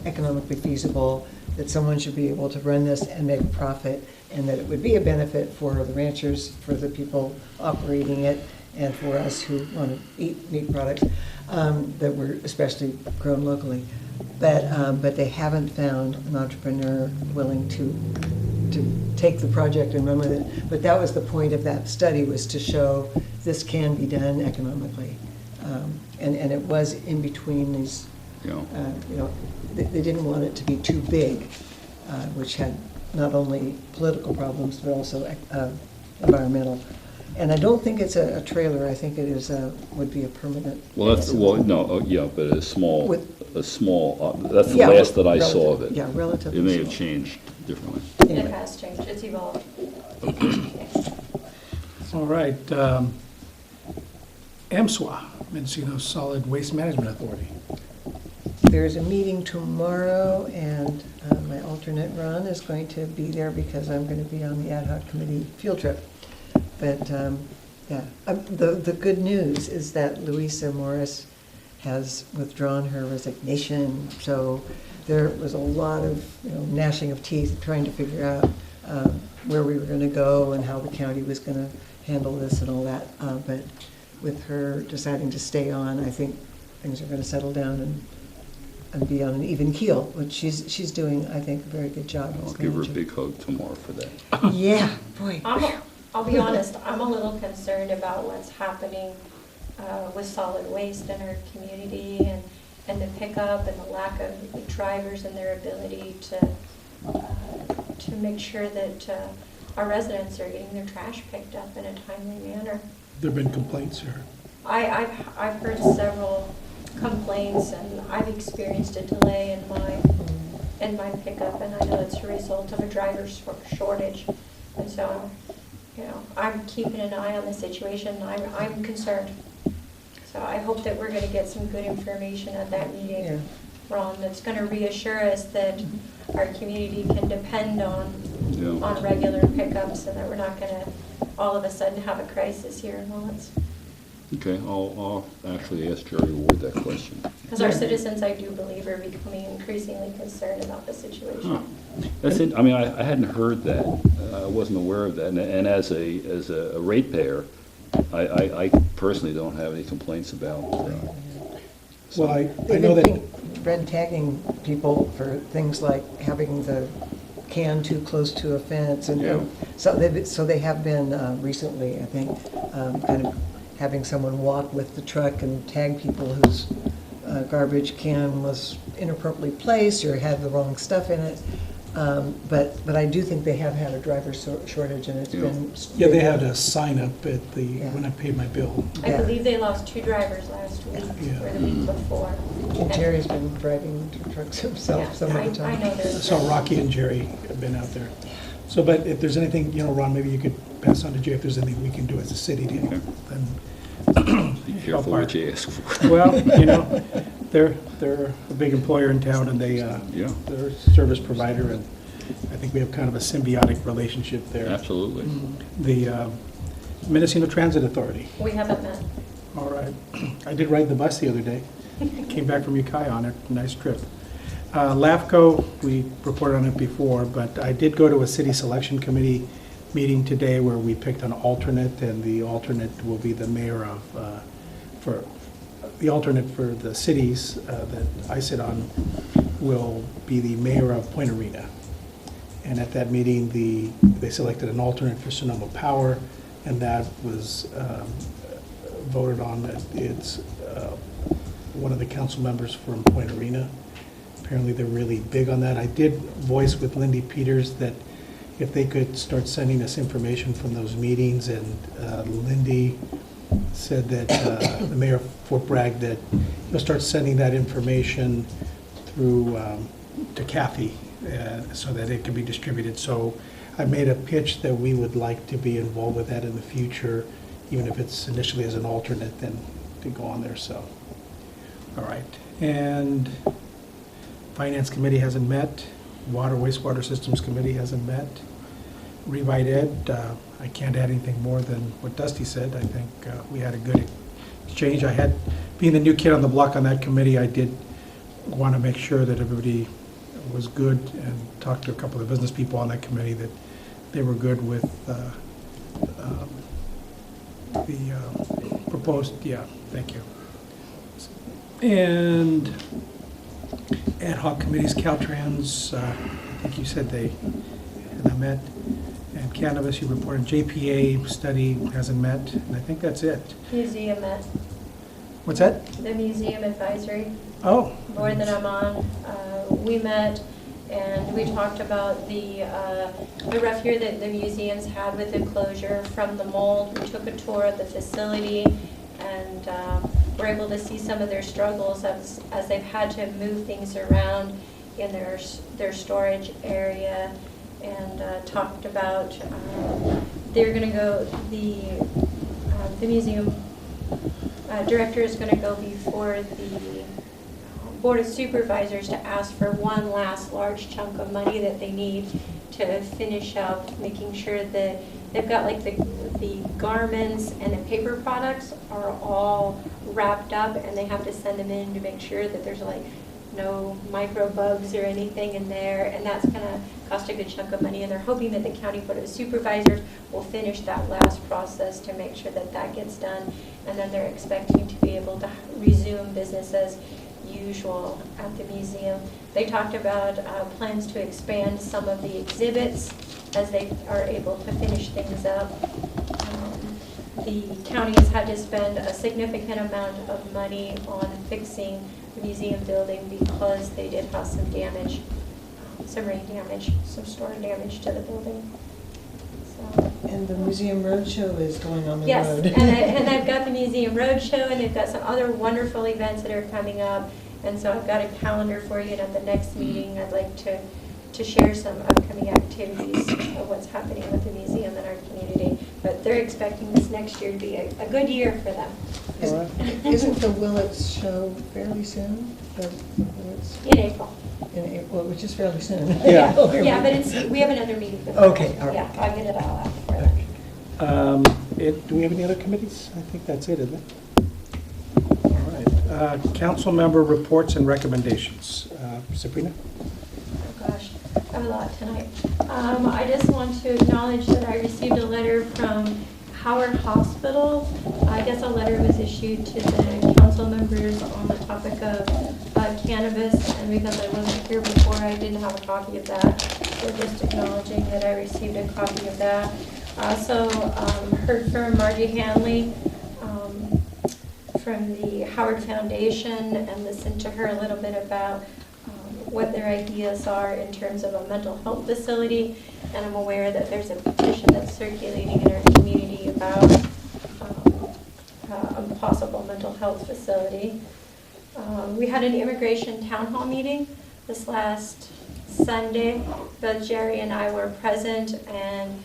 economically feasible, that someone should be able to run this and make a profit, and that it would be a benefit for the ranchers, for the people operating it, and for us who want to eat meat products that were especially grown locally. But they haven't found an entrepreneur willing to take the project and run with it. But that was the point of that study, was to show this can be done economically. And it was in between these Yeah. They didn't want it to be too big, which had not only political problems, but also environmental. And I don't think it's a trailer, I think it is would be a permanent. Well, yeah, but a small, With- that's the Yeah, last that I saw of it. Yeah, relatively It may have small. changed differently. It Anyway. has changed, it's evolved. All right. MSWA, Mendocino Solid Waste Management Authority. There's a meeting tomorrow, and my alternate Ron is going to be there because I'm going to be on the ad hoc committee field trip. But, the good news is that Louisa Morris has withdrawn her resignation, so there was a lot of, gnashing of teeth trying to figure out where we were going to go and how the county was going to handle this and all that. But with her deciding to stay on, I think things are going to settle down and be on an even keel, which she's doing, I think, a very good job. I'll as give her a manager. big hug tomorrow for that. Yeah, boy. I'll be honest, I'm a little concerned about what's happening with solid waste in our community and the pickup and the lack of the drivers and their ability to make sure that our residents are getting their trash picked up in a timely manner. There have been complaints here. I've heard several complaints, and I've experienced a delay in my pickup, and I know it's a result of a driver's shortage. And so, I'm keeping an eye on the situation. I'm concerned. So I hope that we're going to get some good information at that meeting, Yeah. Ron, that's going to reassure us that our community can depend on regular pickups, and that we're not going to all of a sudden have a crisis here in Willits. Okay, I'll actually ask Jerry Ward that question. Because our citizens, I do believe, are becoming increasingly concerned about the situation. Huh. That's it. I mean, I hadn't heard that. I wasn't aware of that. And as a ratepayer, I personally don't have any complaints about. Well, I They've know been that, red tagging people for things like having the can too close to a fence, and Yeah. so they have been recently, I think, kind of having someone walk with the truck and tag people whose garbage can was inappropriately placed or had the wrong stuff in it. But I do think they have had a driver shortage, and it's been. yeah, they had a sign up at Yeah. when I paid my bill. I believe they lost 2 drivers last week Yeah. or the week before. And Terry's been driving trucks himself some of the time. I know there's. So Rocky and Jerry have been out there. So, but if there's anything, Ron, maybe you could pass on to Jay if there's anything we can do as a city to help. Then Be careful what you ask for. Well, they're a big employer in town, and they're a service provider, and I think we have kind of a symbiotic relationship there. Absolutely. The Mendocino Transit Authority. We haven't met. All right. I did ride the bus the other day. Came back from Ukiah on it. Nice trip. LAFCO, we reported on it before, but I did go to a city selection committee meeting today where we picked an alternate, and the alternate will be the mayor of, the alternate for the cities that I sit on will be the mayor of Point Arena. And at that meeting, they selected an alternate for Sonoma Power, and that was voted on. It's one of the council members from Point Arena. Apparently, they're really big on that. I did voice with Lindy Peters that if they could start sending us information from those meetings, and Lindy said that, the mayor of Fort Bragg, that he'll start sending that information through, to Kathy, so that it can be distributed. So I made a pitch that we would like to be involved with that in the future, even if it's initially as an alternate, then to go on there, so. All right, and Finance Committee hasn't met, Water Wastewater Systems Committee hasn't met. Revite Ed, I can't add anything more than what Dusty said. I think we had a good exchange. Being the new kid on the block on that committee, I did want to make sure that everybody was good, and talked to a couple of the business people on that committee that they were good with the proposed, thank you. And ad hoc committees, Caltrans, I think you said they haven't met. And cannabis, you reported JPA study hasn't met, and I think that's it. Museum met. What's that? The museum advisory. Oh. board that I'm on. We met and we talked about the rough year that the museums had with the closure from the mold. We took a tour of the facility and we're able to see some of their struggles as they've had to move things around in their storage area, and talked about they're going to go, the museum director is going to go before the Board of Supervisors to ask for one last large chunk of money that they need to finish up, making sure that they've got like the garments and the paper products are all wrapped up, and they have to send them in to make sure that there's like no microbugs or anything in there, and that's going to cost a good chunk of money, and they're hoping that the County Board of Supervisors will finish that last process to make sure that that gets done, and then they're expecting to be able to resume business as usual at the museum. They talked about plans to expand some of the exhibits as they are able to finish things up. The county has had to spend a significant amount of money on fixing the museum building because they did have some damage, some rain damage, some storm damage to the building. So. And the Museum Roadshow is going on the yes, road. and I've got the Museum Roadshow, and they've got some other wonderful events that are coming up. And so I've got a calendar for you, and at the next meeting I'd like to share some upcoming activities of what's happening with the museum in our community. But they're expecting this next year to be a good year for them. Isn't the Willits show fairly soon? The Willits? In April. In April, which is fairly soon. Yeah. Yeah, but we have another meeting before. Okay, all right. Yeah, I'll get it all out before that. Do we have any other committees? I think that's it, isn't it? All right. Council member reports and recommendations. Sabrina? Oh gosh, I have a lot tonight. I just want to acknowledge that I received a letter from Howard Hospital. I guess a letter was issued to the council members on the topic of cannabis, and because I wasn't here before, I didn't have a copy of that. So just acknowledging that I received a copy of that. Also heard from Margie Hanley from the Howard Foundation, and listened to her a little bit about what their ideas are in terms of a mental health facility. And I'm aware that there's a petition that's circulating in our community about a possible mental health facility. We had an immigration town hall meeting this last Sunday. Both Jerry and I were present, and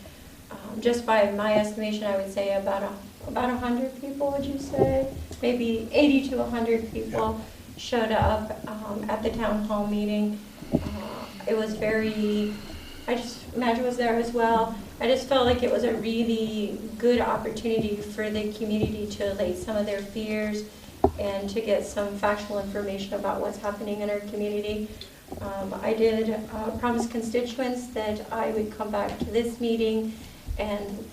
just by my estimation, I would say about 100 people, would you say? Maybe 80 to 100 people showed up at the town hall meeting. It was very, Madge was there as well. I just felt like it was a really good opportunity for the community to allay some of their fears and to get some factual information about what's happening in our community. I did promise constituents that I would come back to this meeting and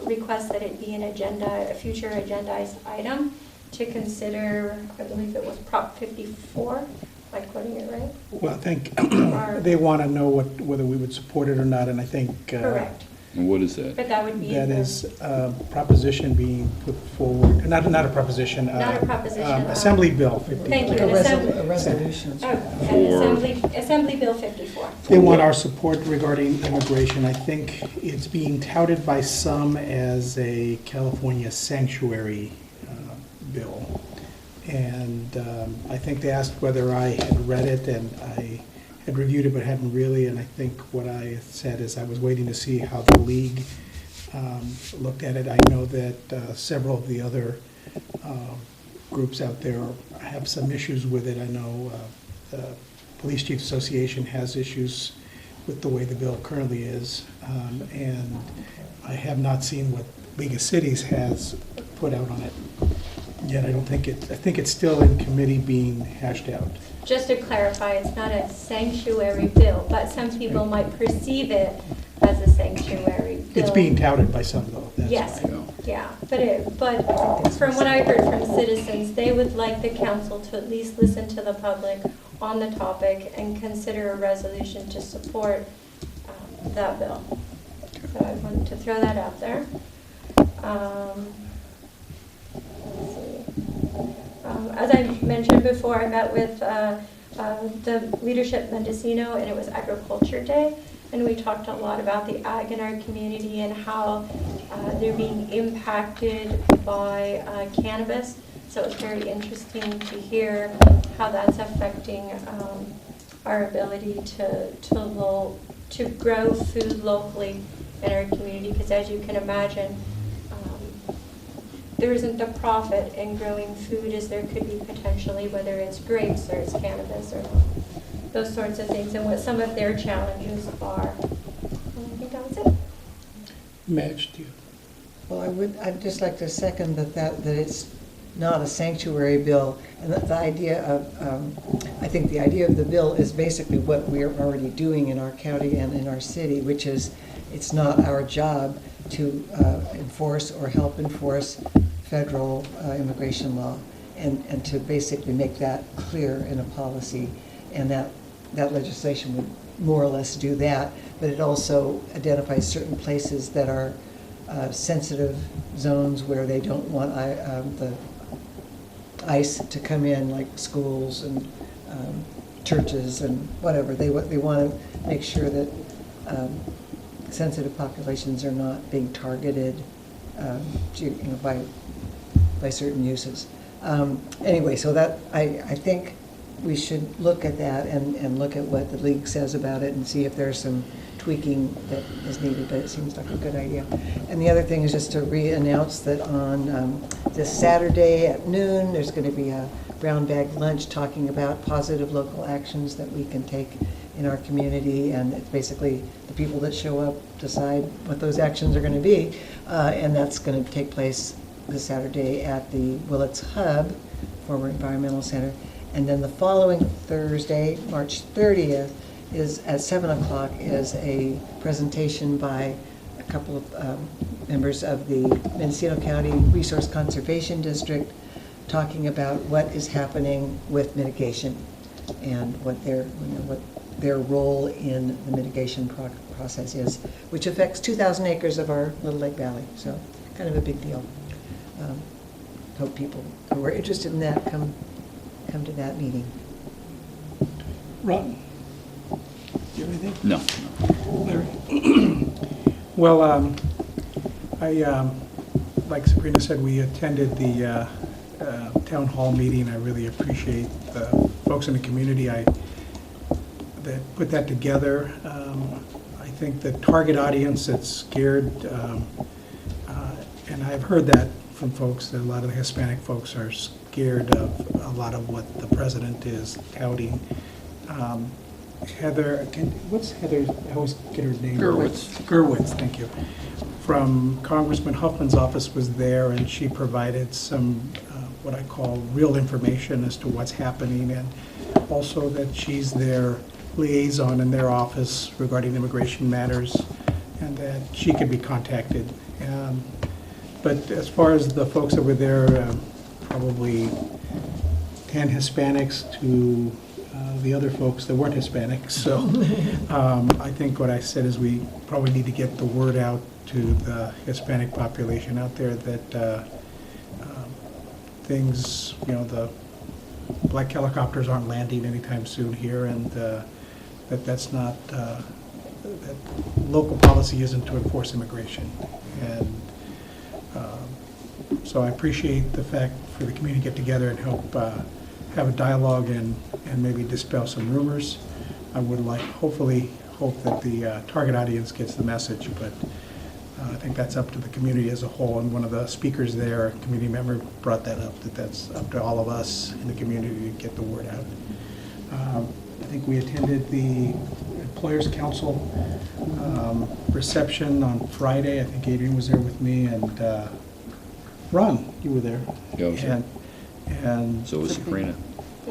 request that it be a future agendized item to consider. I believe it was Prop 54. Am I quoting it right? Well, I think they want to know whether we would support it or not, and I think... Correct. And what is that? But that would be... That is a proposition being put forward, not a proposition. Not a proposition. Assembly Bill 54. Thank you. A resolution. Assembly Bill 54. They want our support regarding immigration. I think it's being touted by some as a California sanctuary bill. And I think they asked whether I had read it, and I had reviewed it but hadn't really, and I think what I said is I was waiting to see how the league looked at it. I know that several of the other groups out there have some issues with it. I know the Police Chiefs Association has issues with the way the bill currently is, and I have not seen what League of Cities has put out on it yet. I think it's still in committee being hashed out. Just to clarify, it's not a sanctuary bill, but some people might perceive it as a sanctuary bill. It's being touted by some, though. That's yes, why. yeah. But from what I heard from citizens, they would like the council to at least listen to the public on the topic and consider a resolution to support that bill. So I wanted to throw that out there. Let's see. As I mentioned before, I met with the leadership Mendocino, and it was Agriculture Day, and we talked a lot about the ag in our community and how they're being impacted by cannabis. So it's very interesting to hear how that's affecting our ability to grow food locally in our community, because as you can imagine, there isn't the profit in growing food as there could be potentially, whether it's grapes or it's cannabis or those sorts of things, and what some of their challenges are. And I think that was it. Madge, do you? Well, I'd just like to second that it's not a sanctuary bill, and that the idea of, I think the idea of the bill is basically what we're already doing in our county and in our city, which is it's not our job to enforce or help enforce federal immigration law, and to basically make that clear in a policy, and that legislation would more or less do that, but it also identifies certain places that are sensitive zones where they don't want the ICE to come in, like schools and churches and whatever. They want to make sure that sensitive populations are not being targeted by certain uses. Anyway, so that I think we should look at that and look at what the league says about it and see if there's some tweaking that is needed, but it seems like a good idea. And the other thing is just to re-announce that on this Saturday at noon, there's going to be a brown bag lunch talking about positive local actions that we can take in our community, and it's basically the people that show up decide what those actions are going to be, and that's going to take place this Saturday at the Willits Hub, former Environmental Center, and then the following Thursday, March 30th, is at 7 o'clock is a presentation by a couple of members of the Mendocino County Resource Conservation District talking about what is happening with mitigation and what their role in the mitigation process is, which affects 2,000 acres of our Little Lake Valley, so kind of a big deal. Hope people who are interested in that come to that meeting. Ron? Do you have anything? No. Larry? Well, like Sabrina said, we attended the town hall meeting. I really appreciate the folks in the community that put that together. I think the target audience that's scared, and I've heard that from folks, that a lot of the Hispanic folks are scared of a lot of what the president is touting. Heather, what's Heather? I always get her name. Gerwitz, thank you. From Congressman Huffman's office was there, and she provided some what I call real information as to what's happening, and also that she's their liaison in their office regarding immigration matters, and that she could be contacted. But as far as the folks that were there, probably 10 Hispanics to the other folks that weren't Hispanic. So I think what I said is we probably need to get the word out to the Hispanic population out there that things, the black helicopters aren't landing anytime soon here, and that's not, that local policy isn't to enforce immigration. And so I appreciate the fact for the community to get together and help have a dialogue and maybe dispel some rumors. I would hopefully hope that the target audience gets the message, but I think that's up to the community as a whole. And one of the speakers there, a community member, brought that up, that's up to all of us in the community to get the word out. I think we attended the Employers Council reception on Friday. I think Adrian was there with me, and Ron, you were there. Yeah, I was there. And So was Sabrina.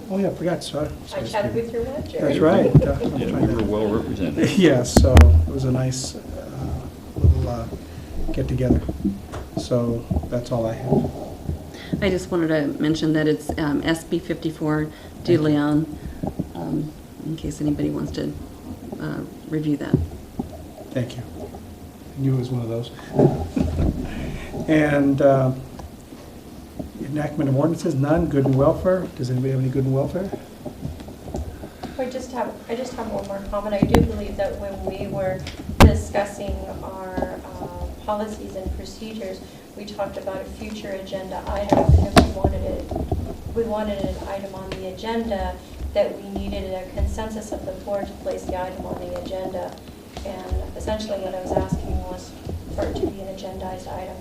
Oh, yeah, I forgot. So I chatted with your manager. That's right. Yeah, we were well represented. Yes, so it was a nice little get-together. So that's all I have. I just wanted to mention that it's SB 54 De Leon, in case anybody wants to review that. Thank you. I knew it was one of those. And Enactment of ordinances, none. Good and welfare. Does anybody have any good and welfare? I just have one more comment. I do believe that when we were discussing our policies and procedures, we talked about a future agenda item, and if we wanted an item on the agenda, that we needed a consensus of the board to place the item on the agenda. And essentially what I was asking was for it to be an agendized item.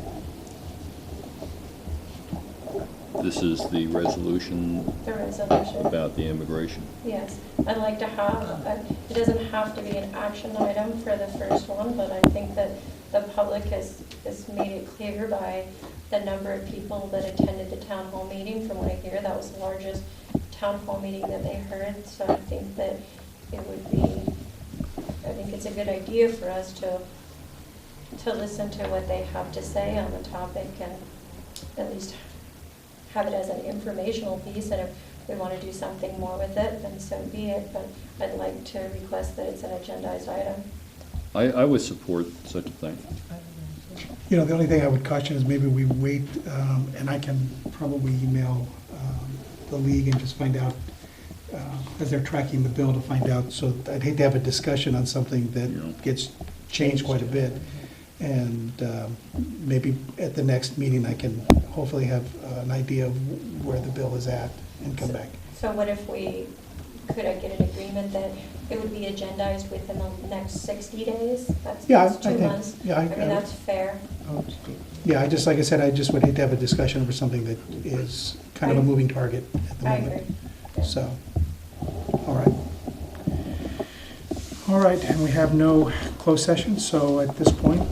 This is the resolution The resolution. about the immigration. Yes, I'd like to have, it doesn't have to be an action item for the first one, but I think that the public has made it clear by the number of people that attended the town hall meeting. From what I hear, that was the largest town hall meeting that they heard, so I think that it would be, I think it's a good idea for us to listen to what they have to say on the topic and at least have it as an informational piece, and if we want to do something more with it, then so be it, but I'd like to request that it's an agendized item. I would support such a thing. You know, the only thing I would caution is maybe we wait, and I can probably email the league and just find out, as they're tracking the bill, to find out. So I'd hate to have a discussion on something that gets changed quite a bit. And maybe at the next meeting, I can hopefully have an idea of where the bill is at and come back. So what if could I get an agreement that it would be agendized within the next 60 days? That's 2 months. Yeah, I mean, that's fair. Yeah, like I said, I just would hate to have a discussion over something that is kind of a moving target at the I moment. agree. Yeah. So, all right. All right, and we have no closed session, so at this point,